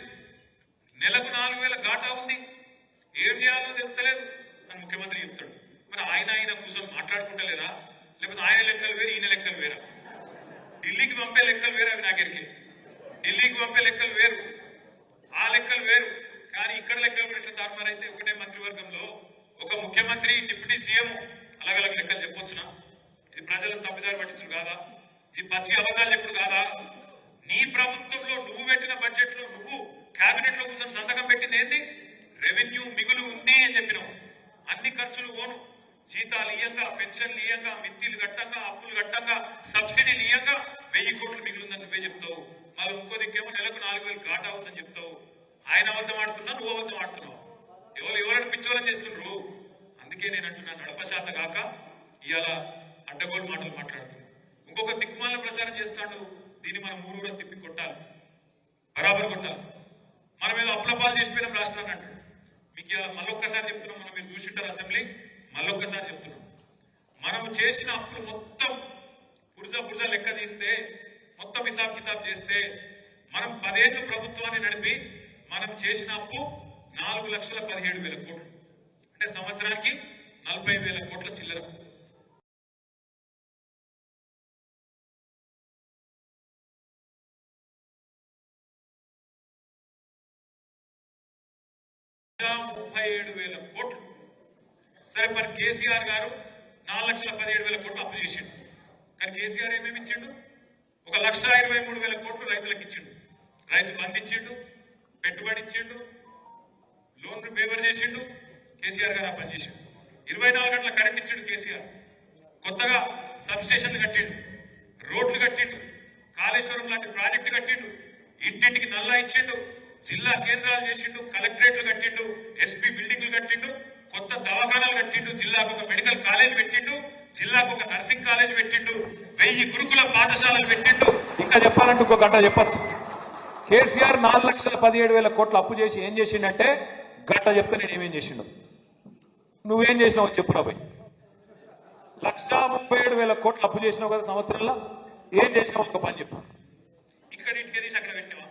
నెలకు 4,000 ఘాటా ఉంది, ఏం చేయాలో చెప్తలేదు అని ముఖ్యమంత్రి చెప్తాడు. మరి ఆయన కూర్చొని మాట్లాడుకుంటలేరా? లేకపోతే ఆయన లెక్కలు వేరు, ఈయన లెక్కలు వేరా? ఢిల్లీకి పంపే లెక్కలు వేరు, అవి నాకెరికి. ఢిల్లీకి పంపే లెక్కలు వేరు, ఆ లెక్కలు వేరు. కానీ ఇక్కడ లెక్కలు కూడా ఇట్లా తారుమారైతే ఒకటే మంత్రివర్గంలో ఒక ముఖ్యమంత్రి, డిప్యూటీ సీఎం అలగలగ లెక్కలు చెప్పొచ్చునా? ఇది ప్రజలను తప్పిదారి పట్టించు కాదా? ఇది పచ్చి అబద్ధాలు చెప్పుడు కాదా? నీ ప్రభుత్వంలో నువ్వు పెట్టిన బడ్జెట్ లో నువ్వు కేబినెట్ లో కూర్చొని సంతకం పెట్టింది ఏంటి? రెవెన్యూ మిగులు ఉంది అని చెప్పినావు. అన్ని ఖర్చులు పోను, జీతాలు ఇయ్యంగా, పెన్షన్లు ఇయ్యంగా, మిత్తిలు కట్టంగా, అప్పులు కట్టంగా, సబ్సిడీలు ఇయ్యంగా 1000 కోట్లు మిగులుందని నువ్వే చెప్తావు. మళ్ళీ ఇంకో దిక్కేమో నెలకు 4,000 ఘాటా అవుతుందని చెప్తావు. ఆయన అబద్ధం ఆడుతున్నా, నువ్వు అబద్ధం ఆడుతున్నావు. ఎవరైనా పిచ్చోళ్ళని చేస్తుండ్రు. అందుకే నేను అంటున్నా, నడప శాత కాక ఇవాళ అడ్డగోలు మాటలు మాట్లాడుతున్నాను. ఇంకొక దిక్కుమాల ప్రచారం చేస్తాడు. దీన్ని మనం ఊరూరా తిప్పి కొట్టాలి, బరాబర్ కొట్టాలి. మనం ఏదో అప్లపాలు చేసిపోయినాం రాష్ట్రాన్ని అంటాడు. మీకు ఇవాళ మళ్ళొక్కసారి చెప్తున్నాం, మనం మీరు చూసింటారు అసెంబ్లీ, మళ్ళొక్కసారి చెప్తున్నాం. మనం చేసిన అప్పులు మొత్తం పురుజా లెక్క తీస్తే, మొత్తం హిసాబ్ కితాబ్ చేస్తే, మనం 10 ఏళ్లు ప్రభుత్వాన్ని నడిపి మనం చేసిన అప్పు 4,17,000 కోట్లు. అంటే సంవత్సరానికి 40,000 కోట్ల చిల్లర. $37,000 కోట్లు. సరే, మరి కేసీఆర్ గారు 4,17,000 కోట్లు అప్పు చేసిండు. కానీ కేసీఆర్ ఏమేమి ఇచ్చిండు? 1,23,000 కోట్లు రైతులకు ఇచ్చిండు. రైతు బంధు ఇచ్చిండు, పెట్టుబడి ఇచ్చిండు, లోన్ పేపర్ చేసిండు. కేసీఆర్ గారు ఆ పని చేసిండు. 24 గంటల కరెంట్ ఇచ్చిండు కేసీఆర్. కొత్తగా సబ్ స్టేషన్లు కట్టిండు, రోడ్లు కట్టిండు, కాళేశ్వరం లాంటి ప్రాజెక్టు కట్టిండు, ఇంటింటికి నల్లా ఇచ్చిండు, జిల్లా కేంద్రాలు చేసిండు, కలెక్టరేట్లు కట్టిండు, ఎస్పీ బిల్డింగ్లు కట్టిండు, కొత్త దవాఖానాలు కట్టిండు, జిల్లాకు ఒక మెడికల్ కాలేజ్ పెట్టిండు, జిల్లాకు ఒక నర్సింగ్ కాలేజ్ పెట్టిండు, 1000 గురుకుల పాఠశాలలు పెట్టిండు. ఇంకా చెప్పాలంటే ఇంకో గంట చెప్పచ్చు. కేసీఆర్ 4,17,000 కోట్లు అప్పు చేసి ఏం చేసిండంటే, గంట చెప్తే నేను ఏమేం చేసిండు, నువ్వేం చేసినావు చెప్పు రాబోయ్. 1,37,000 కోట్లు అప్పు చేసినావు కదా సంవత్సరంలో, ఏం చేసినావు ఒక పని చెప్పు. ఇక్కడ ఇంటికి తీసి అక్కడ పెట్టినావా?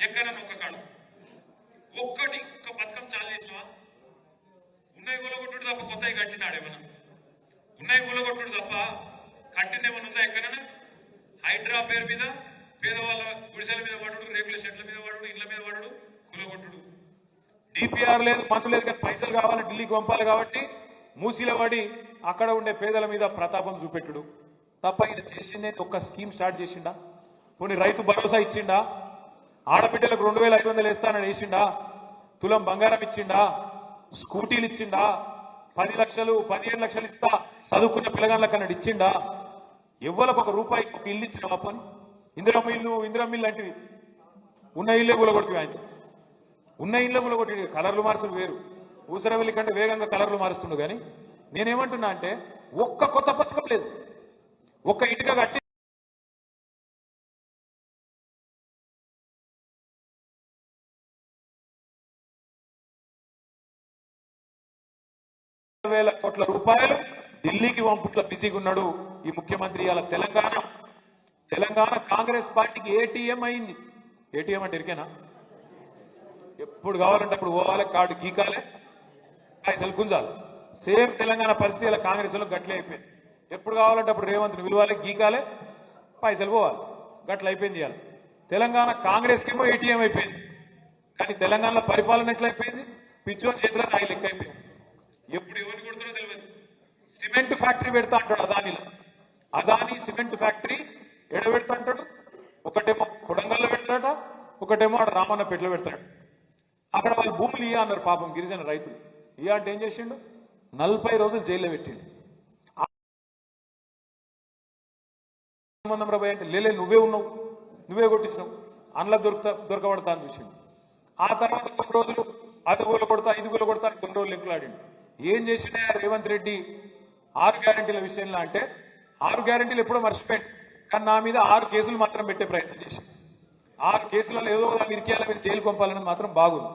ఎక్కడన్నా ఒక్క కాడు ఒక్కటి ఒక్క పథకం చాలు చేసినావా? ఉన్నాయి కూలగొట్టుడు తప్ప కొత్తవి కట్టినాడేమన్నా? ఉన్నాయి కూలగొట్టుడు తప్ప కట్టిందేమన్నా ఉందా ఎక్కడన్నా? హైడ్రా పేరు మీద పేదవాళ్ళ గుడిసెల మీద వాడు, రేకుల షెడ్ల మీద వాడు, ఇళ్ల మీద వాడు, కూలగొట్టుడు. డిపిఆర్ లేదు, మన్ను లేదు, కానీ పైసలు కావాలి, ఢిల్లీకి పంపాలి కాబట్టి మూసీల పడి అక్కడ ఉండే పేదల మీద ప్రతాపం చూపెట్టుడు తప్ప ఈయన చేసిందే ఒక్క స్కీమ్ స్టార్ట్ చేసిండా? పోనీ రైతు భరోసా ఇచ్చిండా? ఆడబిడ్డలకు 2,500 వేస్తానని వేసిండా? తులం బంగారం ఇచ్చిండా? స్కూటీలు ఇచ్చిండా? 10 లక్షలు 15 లక్షలు ఇస్తా చదువుకున్న పిల్లగాళ్ళకి అన్నాడు, ఇచ్చిండా? ఎవ్వరికి ₹1 ఒక ఇల్లు ఇచ్చిన పని ఇందిరా మిల్లు లాంటివి ఉన్న ఇల్లే కూలగొడుతుంది ఆయన. ఉన్న ఇళ్ళే కూలగొట్టి కలర్లు మార్చులు వేరు. ఊసరవెల్లి కంటే వేగంగా కలర్లు మారుస్తుండు. కానీ నేనేమంటున్నా అంటే ఒక్క కొత్త పథకం లేదు. ఒక్క ఇటుక కట్టి వేల కోట్ల రూపాయలు ఢిల్లీకి పంపుట్ల బిజీగా ఉన్నాడు ఈ ముఖ్యమంత్రి. ఇలా తెలంగాణ కాంగ్రెస్ పార్టీకి ఏటీఎం అయింది. ఏటీఎం అంటే ఇరికేనా? ఎప్పుడు కావాలంటే అప్పుడు పోవాలి, కార్డు గీకాలే, పైసలు గుంజాలి. సేమ్ తెలంగాణ పరిస్థితి ఇలా కాంగ్రెస్ లో గట్లే అయిపోయింది. ఎప్పుడు కావాలంటే అప్పుడు రేవంత్ని విలువాలి, గీకాలే, పైసలు పోవాలి, గట్ల అయిపోయింది. ఇవాళ తెలంగాణ కాంగ్రెస్ కేమో ఏటీఎం అయిపోయింది. కానీ తెలంగాణలో పరిపాలన ఎట్లయిపోయింది? పిచ్చోని చేతిలో రాయి లెక్క అయిపోయింది. ఎప్పుడు ఎవరిని కొడుతున్నా తెలియదు. సిమెంట్ ఫ్యాక్టరీ పెడతా అంటాడు అదాని సిమెంట్ ఫ్యాక్టరీ ఎడబెడతా అంటాడు. ఒకటేమో కొడంగల్లో పెడతాడట, ఒకటేమో ఆడ రామన్నపేటలో పెడతాడు. అక్కడ వాళ్ళు భూములు ఇయ్య అన్నారు పాపం గిరిజన రైతులు. ఇయ్య అంటే ఏం చేసిండు? 40 రోజులు జైల్లో పెట్టిండు. సంబంధం రాబోయే అంటే లేలే, నువ్వే ఉన్నావు, నువ్వే కొట్టించినావు, అందులో దొరకబడతా అని చూసిండు. ఆ తర్వాత కొన్ని రోజులు అది గోల కొడతా, ఇది గోల కొడతా కొన్ని రోజులు ఎక్కులాడిండు. ఏం చేసిండే రేవంత్ రెడ్డి 6 గ్యారెంటీల విషయంలో అంటే 6 గ్యారెంటీలు ఎప్పుడో మర్చిపోయాడు. కానీ నా మీద 6 కేసులు మాత్రం పెట్టే ప్రయత్నం చేసి 6 కేసులలో ఏదో ఇరికేయాల మీరు జైలు పంపాలన్నది మాత్రం బాగుంది.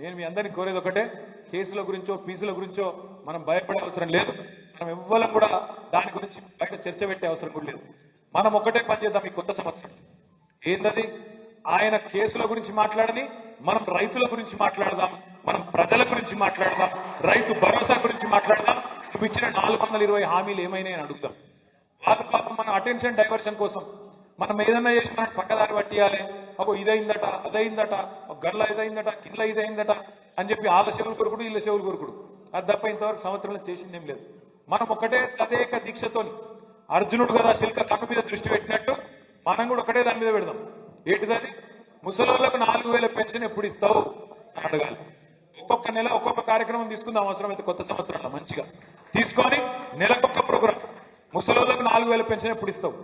నేను మీ అందరినీ కోరేది ఒకటే, కేసుల గురించో ఫీజుల గురించో మనం భయపడే అవసరం లేదు. మనం ఎవ్వరం కూడా దాని గురించి బయట చర్చ పెట్టే అవసరం కూడా లేదు. మనం ఒకటే పని చేద్దాం ఈ కొత్త సంవత్సరం. ఏంటది? ఆయన కేసుల గురించి మాట్లాడని, మనం రైతుల గురించి మాట్లాడదాం, మనం ప్రజల గురించి మాట్లాడదాం, రైతు భరోసా గురించి మాట్లాడదాం. నువ్వు ఇచ్చిన 420 హామీలు ఏమైనా అని అడుగుదాం. వాళ్ళు పాపం మన అటెన్షన్ డైవర్షన్ కోసం మనం ఏదన్నా చేసి మనం పక్కదారి పట్టియాలి, అగో ఇదైందట, అదైందట, గర్ల ఇదైందట, కింద ఇదైందట అని చెప్పి వాళ్ళ చెవులు కొరుకుడు, వీళ్ళ చెవులు కొరుకుడు. అది తప్ప ఇంతవరకు సంవత్సరంలో చేసిందేం లేదు. మనం ఒకటే తదేక దీక్షతోని అర్జునుడు కదా శిల్క కన్ను మీద దృష్టి పెట్టినట్టు మనం కూడా ఒకటే దాని మీద పెడదాం. ఏంటిది? ముసలోళ్ళకు 4000 పెన్షన్ ఎప్పుడు ఇస్తావు అని అడగాలి. ఒక్కొక్క నెల ఒక్కొక్క కార్యక్రమం తీసుకుందాం అవసరమైతే కొత్త సంవత్సరంలో మంచిగా తీసుకొని నెలకొక్క ప్రోగ్రాం. ముసలోళ్ళకు 4000 పెన్షన్ ఎప్పుడు ఇస్తావు?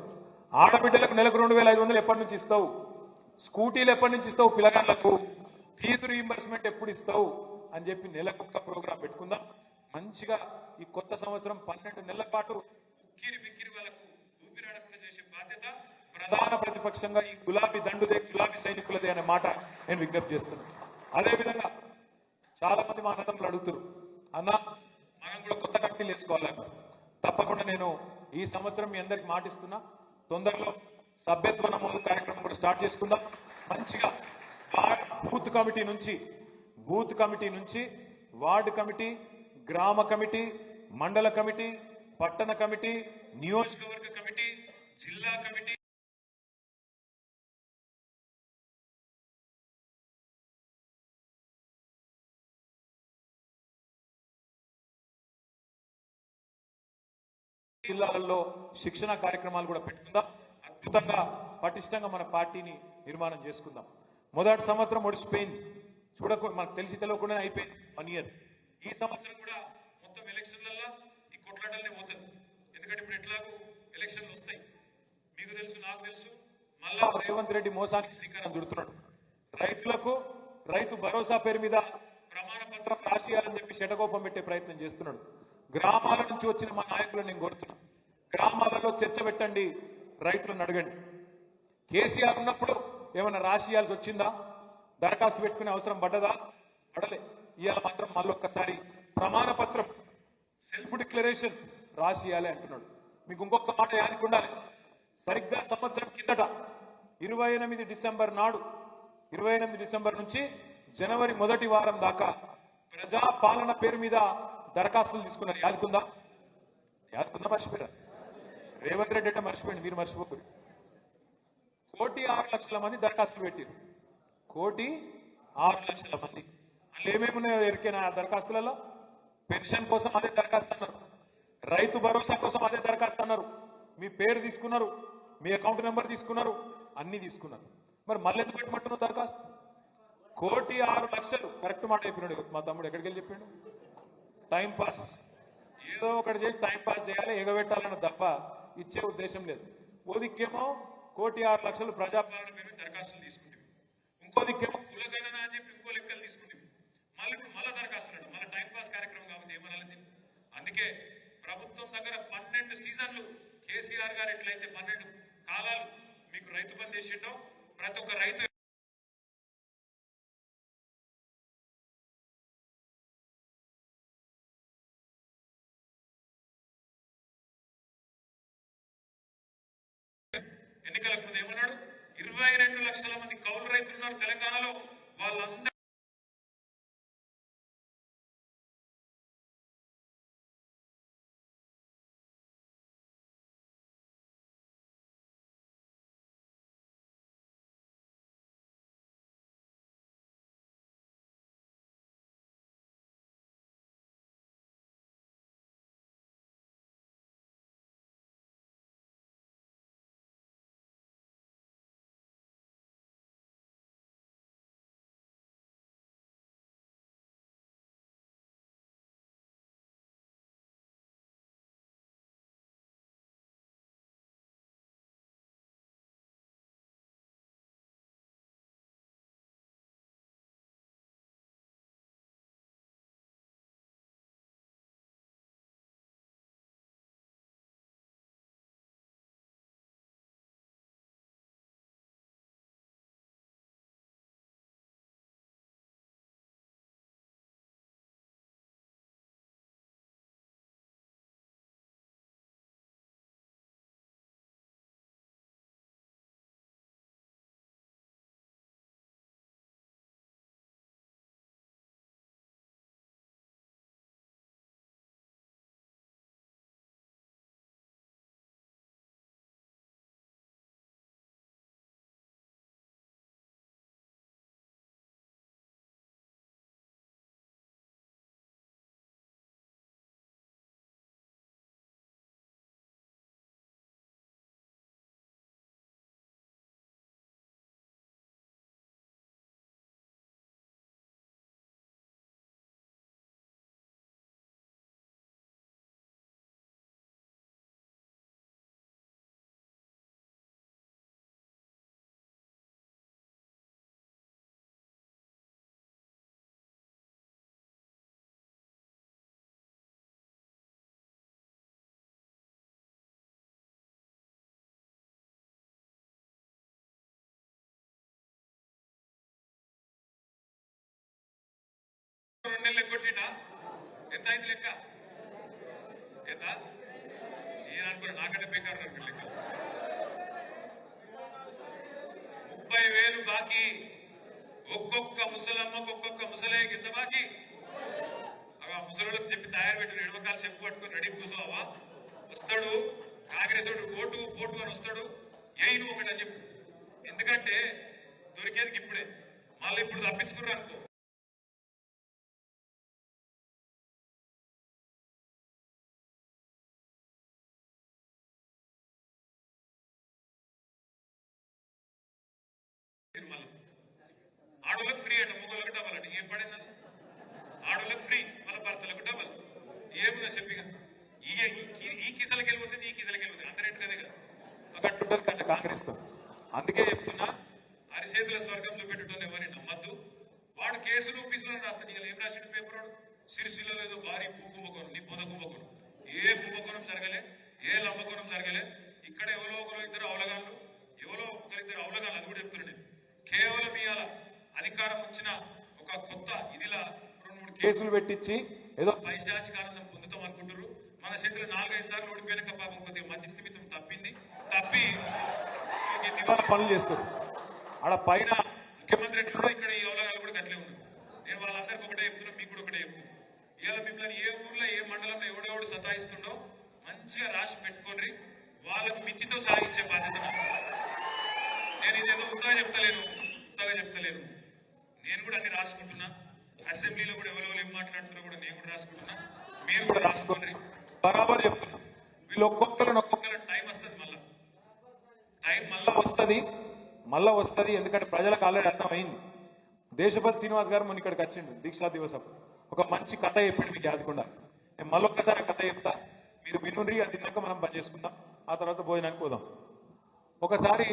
ఆడబిడ్డలకు నెలకు 2500 ఎప్పటి నుంచి ఇస్తావు? స్కూటీలు ఎప్పటి నుంచి ఇస్తావు? పిల్లగాళ్లకు ఫీజు రీయింబర్స్మెంట్ ఎప్పుడు ఇస్తావు అని చెప్పి నెలకొక్క ప్రోగ్రాం పెట్టుకుందాం. మంచిగా ఈ కొత్త సంవత్సరం 12 నెలల పాటు ఉక్కిరి బిక్కిరి వాళ్ళకు ఊపిరాడకుండా చేసే బాధ్యత ప్రధాన ప్రతిపక్షంగా ఈ గులాబీ దండుదే, గులాబీ సైనికులదే అనే మాట నేను విజ్ఞప్తి చేస్తున్నాను. అదేవిధంగా చాలా మంది మా అన్నదమ్ములు అడుగుతారు, అన్న మనం కూడా కొత్త కమిటీలు వేసుకోవాలన్న. తప్పకుండా నేను ఈ సంవత్సరం మీ అందరికి మాటిస్తున్నా, తొందరలో సభ్యత్వ నమోదు కార్యక్రమం కూడా స్టార్ట్ చేసుకుందాం. మంచిగా బూత్ కమిటీ నుంచి వార్డు కమిటీ, గ్రామ కమిటీ, మండల కమిటీ, పట్టణ కమిటీ, నియోజకవర్గ కమిటీ, జిల్లా కమిటీ, జిల్లాలలో శిక్షణ కార్యక్రమాలు కూడా పెట్టుకుందాం. అద్భుతంగా పటిష్టంగా మన పార్టీని నిర్మాణం చేసుకుందాం. మొదటి సంవత్సరం ఒడిసిపోయింది, మనకు తెలిసి తెలియకుండా అయిపోయింది 1 ఇయర్. ఈ సంవత్సరం కూడా మొత్తం ఎలక్షన్లలో ఈ కొట్లాటలనే పోతుంది. ఎందుకంటే ఇప్పుడు ఎట్లాగూ ఎలక్షన్లు వస్తాయి, మీకు తెలుసు, నాకు తెలుసు. మళ్ళా రేవంత్ రెడ్డి మోసానికి శ్రీకారం చుడుతున్నాడు. రైతులకు రైతు భరోసా పేరు మీద ప్రమాణ పత్రం రాసియాలని చెప్పి శటకోపం పెట్టే ప్రయత్నం చేస్తున్నాడు. గ్రామాల నుంచి వచ్చిన మా నాయకులను నేను కోరుతున్నా, గ్రామాలలో చర్చ పెట్టండి, రైతులను అడగండి. కేసీఆర్ ఉన్నప్పుడు ఏమైనా రాసియాల్సి వచ్చిందా? దరఖాస్తు పెట్టుకునే అవసరం పడ్డదా? పడలే. ఇవాళ మాత్రం మళ్ళొక్కసారి ప్రమాణ పత్రం, సెల్ఫ్ డిక్లరేషన్ రాసియాలి అంటున్నాడు. మీకు ఇంకొక మాట యాదికి ఉండాలి. సరిగ్గా సంవత్సరం కిందట 28 డిసెంబర్ నాడు, 28 డిసెంబర్ నుంచి జనవరి మొదటి వారం దాకా ప్రజాపాలన పేరు మీద దరఖాస్తులు తీసుకున్నారు. యాదుకుందా? మర్చిపోయారు. రేవంత్ రెడ్డి అంటే మర్చిపోయింది, మీరు మర్చిపోకూరు. 1,06,00,000 మంది దరఖాస్తులు పెట్టారు. 1,06,00,000 మంది. అందులో ఏమేమున్నాయో ఎరికైనా దరఖాస్తులలో? పెన్షన్ కోసం అదే దరఖాస్తు అన్నారు, రైతు భరోసా కోసం అదే దరఖాస్తు అన్నారు, మీ పేరు తీసుకున్నారు, మీ అకౌంట్ నెంబర్ తీసుకున్నారు, అన్ని తీసుకున్నారు. మరి మళ్ళీ ఎందుకు పెట్టమంటున్నారు దరఖాస్తు? 1,06,00,000. కరెక్ట్ మాట చెప్పినాడు మా తమ్ముడు. ఎక్కడికి వెళ్ళి చెప్పిండు? టైం పాస్, ఏదో ఒకటి చేసి టైం పాస్ చేయాలి, ఎగబెట్టాలన్న తప్ప ఇచ్చే ఉద్దేశం లేదు. ఓదికేమో 1,06,00,000 ప్రజాపాలన పేరు మీద దరఖాస్తులు తీసుకుంటుంది. ఇంకో దిక్కేమో కులగణన అని చెప్పి ఇంకో లెక్కలు తీసుకుంటుంది. మళ్ళీ ఇప్పుడు మళ్ళా దరఖాస్తులు మళ్ళీ టైంపాస్ కార్యక్రమం కాబట్టి ఏమనాలి. అందుకే ప్రభుత్వం దగ్గర 12 సీజన్లు కేసీఆర్ గారు ఎట్లయితే 12 కాలాలు మీకు రైతు బంధు చేసిండో ప్రతి ఒక్క రైతు ఎన్నికలకు ముందు ఏమన్నాడు, 22 లక్షల మంది కౌలు రైతులు ఉన్నారు తెలంగాణలో. వాళ్ళందరూ రెండేళ్ళు ఎగ్గొట్టిండా? ఎంత అయింది లెక్క? ఎంత? ఈయన అనుకున్నా నాకంటే బేకారు అనుకున్న లెక్క. 30,000 బాకీ. ఒక్కొక్క ముసలమ్మకు ఒక్కొక్క ముసలయ్యకి ఎంత బాకీ? అవి ముసలిలో చెప్పి తయారు పెట్టిన ఎడమకాలు చెప్పు పట్టుకుని రెడీ కూర్చోవా? వస్తాడు కాంగ్రెస్ ఓటు ఓటు అని వస్తాడు. నువ్వు ఒకటి అని చెప్పు. ఎందుకంటే దొరికేది ఇప్పుడే. మళ్ళీ ఇప్పుడు తప్పించుకున్నారు అనుకో. ఆడోళ్ళకి ఫ్రీ అంట, మొగోళ్ళకి డబల్ అంట. ఏం పడిందన్న? ఆడోళ్ళకి ఫ్రీ, వాళ్ళ భర్తలకు డబల్. ఏమున్నా చెప్పిగా ఈ కీసలకి వెళ్ళిపోతుంది, ఈ కీసలకి వెళ్ళిపోతుంది. అంత రేటు కదే కదా అట్లుంటుంది కదా కాంగ్రెస్ తో. అందుకే చెప్తున్నా, అరిచేతుల స్వర్గంలో పెట్టుకుని ఎవరిని నమ్మద్దు. వాడు కేసులు పీసులు రాస్తాడు. ఇక ఏం రాసిన పేపర్ వాడు సిరిసిల్లలో ఏదో భారీ భూ కుంభకోణం, నీ పొద కుంభకోణం. ఏ కుంభకోణం జరగలే, ఏ లంబకోణం జరగలే. ఇక్కడ ఎవరో ఒకరు ఇద్దరు అవలగాళ్ళు, ఎవరో ఒకరిద్దరు అవలగాళ్ళు. అది కూడా చెప్తున్నాను నేను. కేవలం ఇవాళ అధికారం వచ్చిన ఒక కొత్త ఇదిలా 2-3 కేసులు పెట్టించి ఏదో పైశాచికానందం పొందుతాం అనుకుంటారు. మన చేతిలో 4-5 సార్లు ఓడిపోయినాక పాపం కొద్దిగా మధ్య స్థిమితం తప్పి దివాళ పనులు చేస్తారు. ఆడ పైన ముఖ్యమంత్రి ఎట్లా ఇక్కడ ఈ అవలగాలు కూడా గట్లే ఉన్నారు. నేను వాళ్ళందరికీ ఒకటే చెప్తున్నా, మీకు కూడా ఒకటే చెప్తున్నా. ఇవాళ మిమ్మల్ని ఏ ఊర్లో ఏ మండలంలో ఎవడెవడు సతాయిస్తుండో మంచిగా రాసి పెట్టుకోండి. వాళ్ళకు మిత్తితో సాగించే బాధ్యత. నేను ఇదేదో ఉత్తగా చెప్తలేను. నేను కూడా అన్ని రాసుకుంటున్నా. అసెంబ్లీలో కూడా ఎవరెవరు ఏం మాట్లాడుతున్నారో కూడా నేను కూడా రాసుకుంటున్నా. మీరు కూడా రాసుకోండి. బరాబర్ చెప్తున్నా. వీళ్ళు ఒక్కొక్కరు టైం వస్తుంది. టైం మళ్ళా వస్తుంది. ఎందుకంటే ప్రజలకు ఆల్రెడీ అర్థమైంది. దేశపతి శ్రీనివాస్ గారు మొన్న ఇక్కడికి వచ్చిండు దీక్షా దివసం. ఒక మంచి కథ చెప్పిండు మీకు యాదకుండా. నేను మళ్ళొక్కసారి కథ చెప్తా, మీరు వినుండ్రి. అది తిన్నాక మనం పని చేసుకుందాం. ఆ తర్వాత భోజనానికి పోదాం. ఒకసారి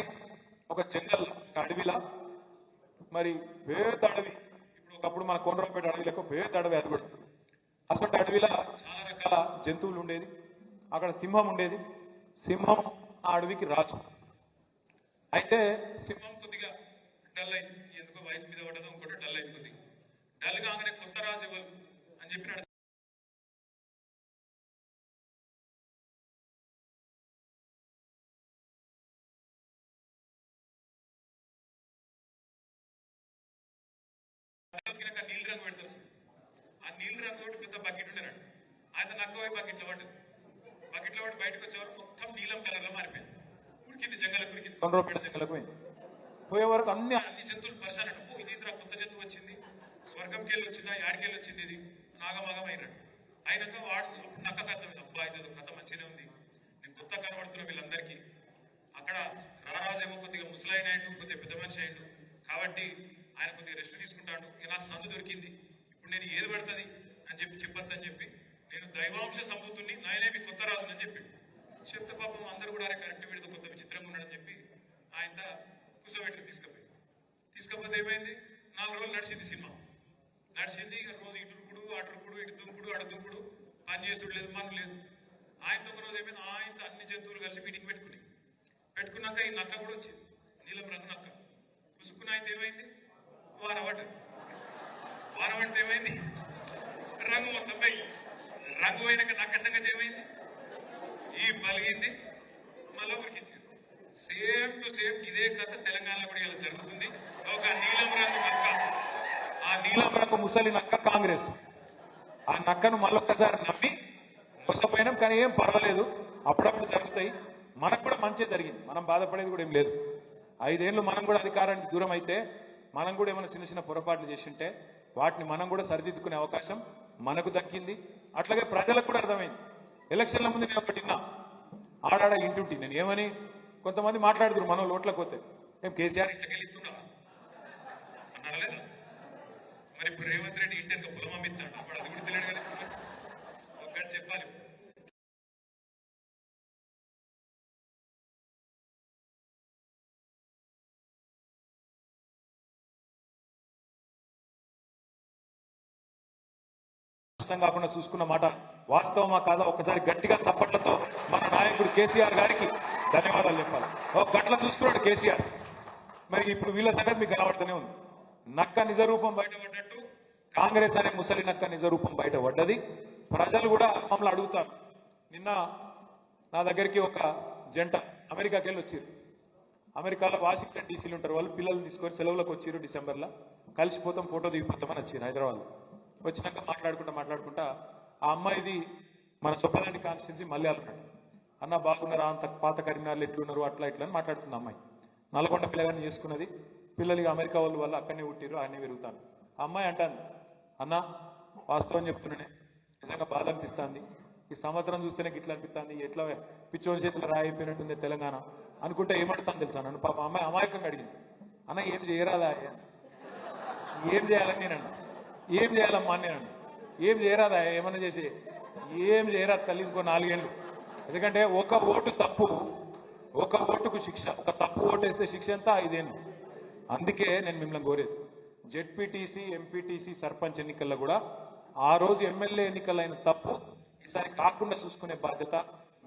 ఒక జంగల్ అడవిలా మరి పేద అడవి, ఇప్పుడు ఒకప్పుడు మన కోనరావుపేట అడవి లెక్క పేద అడవి, అది కూడా అసలు అడవిలో చాలా రకాల జంతువులు ఉండేది. అక్కడ సింహం ఉండేది. సింహం ఆ అడవికి రాజు. అయితే సింహం కొద్దిగా డల్ అయింది, ఎందుకో వయసు మీద పడ్డదో ఇంకోటి డల్ అయింది. కొద్దిగా డల్ కాగానే కొత్త రాజు ఎవరు అని చెప్పి నీళ్ళు రంగు పెడతారు. ఆ నీళ్ళు రంగు తోటి పెద్ద బకెట్ ఉండేనాడు. ఆయన నక్కవై బకెట్లో పడ్డది. బకెట్లో పడి బయటకు వచ్చేవారు మొత్తం నీలం కలర్ లో మారిపోయింది. ఉరికింది జంగలకు, ఉరికింది కొండరావుపేట జంగలకు పోయింది. పోయే వరకు అన్ని జంతువులు పరిశాన, ఇది ఇతర కొత్త జంతువు వచ్చింది, స్వర్గంకి వెళ్ళి వచ్చిందా, యాడికెళ్ళి వచ్చింది, ఇది నాగమాగం అయినాడు. అయినాక వాడు అప్పుడు నక్క కథ, అబ్బా ఇదేదో కథ మంచిగానే ఉంది, నేను కొత్త కనబడుతున్నా వీళ్ళందరికీ. అక్కడ రారాజేమో కొద్దిగా ముసలాయన అయ్యిండు, కొద్దిగా పెద్ద మనిషి అయ్యిండు, కాబట్టి ఆయన కొద్దిగా రెస్ట్ తీసుకుంటాడు. ఇక నాకు సందు దొరికింది, ఇప్పుడు నేను ఏది పడుతుంది అని చెప్పి చెప్పచ్చు అని చెప్పి, నేను దైవాంశ సంబూతుని, నాయనే మీ కొత్త రాజుని అని చెప్పి చెప్తే పాపం అందరూ కూడా కరెక్ట్ వీడితో కొత్త విచిత్రంగా ఉన్నాడని చెప్పి ఆయన కూర్చోబెట్టి తీసుకపోతే ఏమైంది, 4 రోజులు నడిచింది సినిమా. నడిచింది. ఇక రోజు ఇటుకుడు అటుకుడు, ఇటు దుంకుడు అటు దుంకుడు, పని చేసుడు లేదు, మన లేదు. ఆయనతో ఒక రోజు ఏమైంది, ఆయనతో అన్ని జంతువులు కలిసి మీటింగ్ పెట్టుకున్నాక ఈ నక్క కూడా వచ్చింది, నీలం రంగు నక్క. పుసుకున్న ఆయన ఏమైంది, వానబడితే ఏమైంది, రంగు మొత్తం పోయి. రంగు పోయినాక నక్క సంగతి ఏమైంది, ఈ బలిగింది, మళ్ళీ ఉరికించింది. సేమ్ టు సేమ్ ఇదే కథ తెలంగాణలో కూడా ఇలా జరుగుతుంది. ఒక నీలం రంగు నక్క, ఆ నీలం రంగు ముసలి నక్క కాంగ్రెస్. ఆ నక్కను మళ్ళొక్కసారి నమ్మి మోసపోయినాం. కానీ ఏం పర్వాలేదు, అప్పుడప్పుడు జరుగుతాయి. మనకు కూడా మంచి జరిగింది, మనం బాధపడేది కూడా ఏం లేదు. 5 ఏళ్ళు మనం కూడా అధికారానికి దూరం అయితే, మనం కూడా ఏమైనా చిన్న చిన్న పొరపాట్లు చేసింటే వాటిని మనం కూడా సరిదిద్దుకునే అవకాశం మనకు దక్కింది. అట్లాగే ప్రజలకు కూడా అర్థమైంది. ఎలక్షన్ల ముందు నేను ఒకటి విన్నా, ఆడాడ ఇంటుంటి నేను ఏమని కొంతమంది మాట్లాడుతున్నారు, మనం లోట్లకు పోతే ఏం కేసీఆర్ ఇంట్లోకి ఇస్తున్నావా అన్నారా లేదా? మరి ఇప్పుడు రేవంత్ రెడ్డి ఇంటి ఇంకా పొలం అమ్మిస్తాడు, అప్పుడు అది కూడా తెలియదు కదా. ఒక్కటి చెప్పాలి, కాకుండా చూసుకున్న మాట వాస్తవమా కాదా ఒక్కసారి గట్టిగా సప్పట్లతో మన నాయకుడు కేసీఆర్ గారికి ధన్యవాదాలు చెప్పాలి. ఒక గట్ల చూసుకున్నాడు కేసీఆర్. మరి ఇప్పుడు వీళ్ళ సంగతి మీకు కనబడుతూనే ఉంది. నక్క నిజరూపం బయటపడ్డట్టు కాంగ్రెస్ అనే ముసలి నక్క నిజరూపం బయటపడ్డది. ప్రజలు కూడా మమ్మల్ని అడుగుతారు. నిన్న నా దగ్గరికి ఒక జంట అమెరికాకి వెళ్ళి వచ్చారు. అమెరికాలో వాషింగ్టన్ డీసీలు ఉంటారు వాళ్ళు. పిల్లలు తీసుకొని సెలవులకు వచ్చారు డిసెంబర్లో. కలిసిపోతాం, ఫోటో దిగిపోతామని వచ్చారు హైదరాబాద్. వచ్చినాక మాట్లాడుకుంటా ఆ అమ్మాయిది మన చొప్పదండి కాన్స్టిట్యున్సీ మల్యాల అన్న బాగున్నారా, అంత పాత కరీంనగర్లు ఎట్లున్నారు అట్లా ఇట్లా అని మాట్లాడుతుంది అమ్మాయి. నల్గొండ పిల్లగాని చేసుకున్నది. పిల్లలు అమెరికా వాళ్ళు వల్ల అక్కడనే పుట్టిరు, అన్నీ పెరుగుతాను. ఆ అమ్మాయి అంటాను, అన్న వాస్తవం చెప్తున్నానే, నిజంగా బాధ అనిపిస్తుంది. ఈ సంవత్సరం చూస్తేనే ఇట్లా అనిపిస్తుంది, ఎట్లా పిచ్చోని చేతిలో రాయిపోయినట్టుంది తెలంగాణ అనుకుంటే ఏమంటాను తెలుసా నన్ను. పాప అమ్మాయి అమాయకంగా అడిగింది, అన్న ఏం చేయరాదా, ఏం చేయాలని నేనన్నా. ఏం చేయాలమ్మా నేను, ఏం చేయరాదా, ఏమన్నా చేసి ఏం చేయరాదు తల్లి, ఇంకో 4 ఏళ్ళు. ఎందుకంటే ఒక ఓటు తప్పు, ఒక ఓటుకు శిక్ష, ఒక తప్పు ఓటు వేస్తే శిక్ష ఎంత, 5 ఏళ్ళు. అందుకే నేను మిమ్మల్ని కోరేది, జెడ్పీటీసీ ఎంపీటీసీ సర్పంచ్ ఎన్నికల్లో కూడా ఆ రోజు ఎమ్మెల్యే ఎన్నికలైన తప్పు ఈసారి కాకుండా చూసుకునే బాధ్యత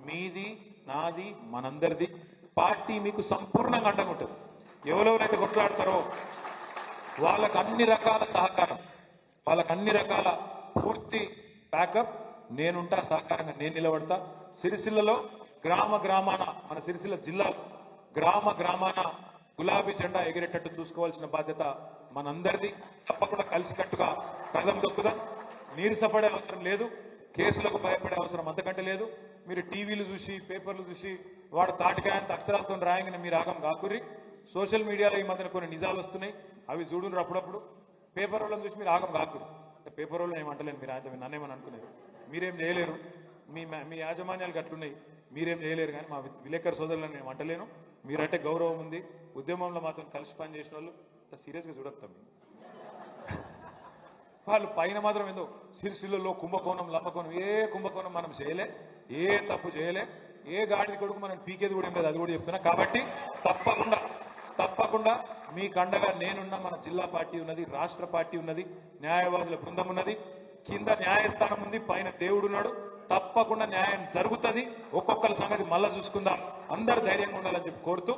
మీది, నాది, మనందరిది. పార్టీ మీకు సంపూర్ణంగా అండగా ఉంటుంది. ఎవరెవరైతే కొట్లాడతారో వాళ్ళకు అన్ని రకాల సహకారం, వాళ్ళకు అన్ని రకాల పూర్తి బ్యాకప్ నేనుంటా, సహకారంగా నేను నిలబడతా. సిరిసిల్లలో గ్రామాన, మన సిరిసిల్ల జిల్లాలో గ్రామాన గులాబీ జెండా ఎగిరేటట్టు చూసుకోవాల్సిన బాధ్యత మనందరిది. తప్పకుండా కలిసికట్టుగా కదం దొక్కుదాం. నీరసపడే అవసరం లేదు, కేసులకు భయపడే అవసరం అంతకంటే లేదు. మీరు టీవీలు చూసి పేపర్లు చూసి వాడు తాటికాయంత అక్షరాలతో రాయంగానే మీరు ఆగం కాకుర్రి. సోషల్ మీడియాలో ఈ మధ్యన కొన్ని నిజాలు వస్తున్నాయి, అవి చూడున్నారు అప్పుడప్పుడు. పేపర్ వాళ్ళని చూసి మీరు ఆగం కాకురు. పేపర్ వాళ్ళని ఏమంటలేను, మీరు ఆయన నన్నేమని అనుకునేది. మీరేం చేయలేరు, మీ యాజమాన్యాలు అట్లున్నాయి, మీరేం చేయలేరు. కానీ మా విలేకరు సోదరులను నేను అంటలేను. మీరంటే గౌరవం ఉంది. ఉద్యమంలో మాత్రం కలిసి పని చేసిన వాళ్ళు సీరియస్గా చూడతాం. వాళ్ళు పైన మాత్రం ఏందో సిరిసిల్లలో కుంభకోణం లంబకోణం, ఏ కుంభకోణం మనం చేయలే, ఏ తప్పు చేయలే. ఏ గాడిది కొడుకు మనం పీకేది కూడా ఏం లేదు, అది కూడా చెప్తున్నా. కాబట్టి తప్పకుండా మీకు అండగా నేనున్నా, మన జిల్లా పార్టీ ఉన్నది, రాష్ట్ర పార్టీ ఉన్నది, న్యాయవాదుల బృందం ఉన్నది, కింద న్యాయస్థానం ఉంది, పైన దేవుడున్నాడు. తప్పకుండా న్యాయం జరుగుతుంది. ఒక్కొక్కరి సంగతి మళ్ళా చూసుకుందాం. అందరు ధైర్యంగా ఉండాలని చెప్పి కోరుతూ,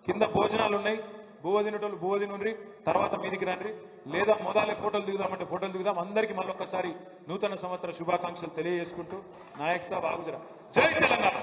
కింద భోజనాలు ఉన్నాయి, బువ్వ తినేటోళ్ళు బువ్వ తినుండ్రి, తర్వాత మీదికి రండి, లేదా మొదలే ఫోటోలు దిగుదామంటే ఫోటోలు దిగుదాం. అందరికీ మళ్ళొక్కసారి నూతన సంవత్సర శుభాకాంక్షలు తెలియజేసుకుంటూ నాయక్ సాబ్ ఆగుజరా. జై తెలంగాణ.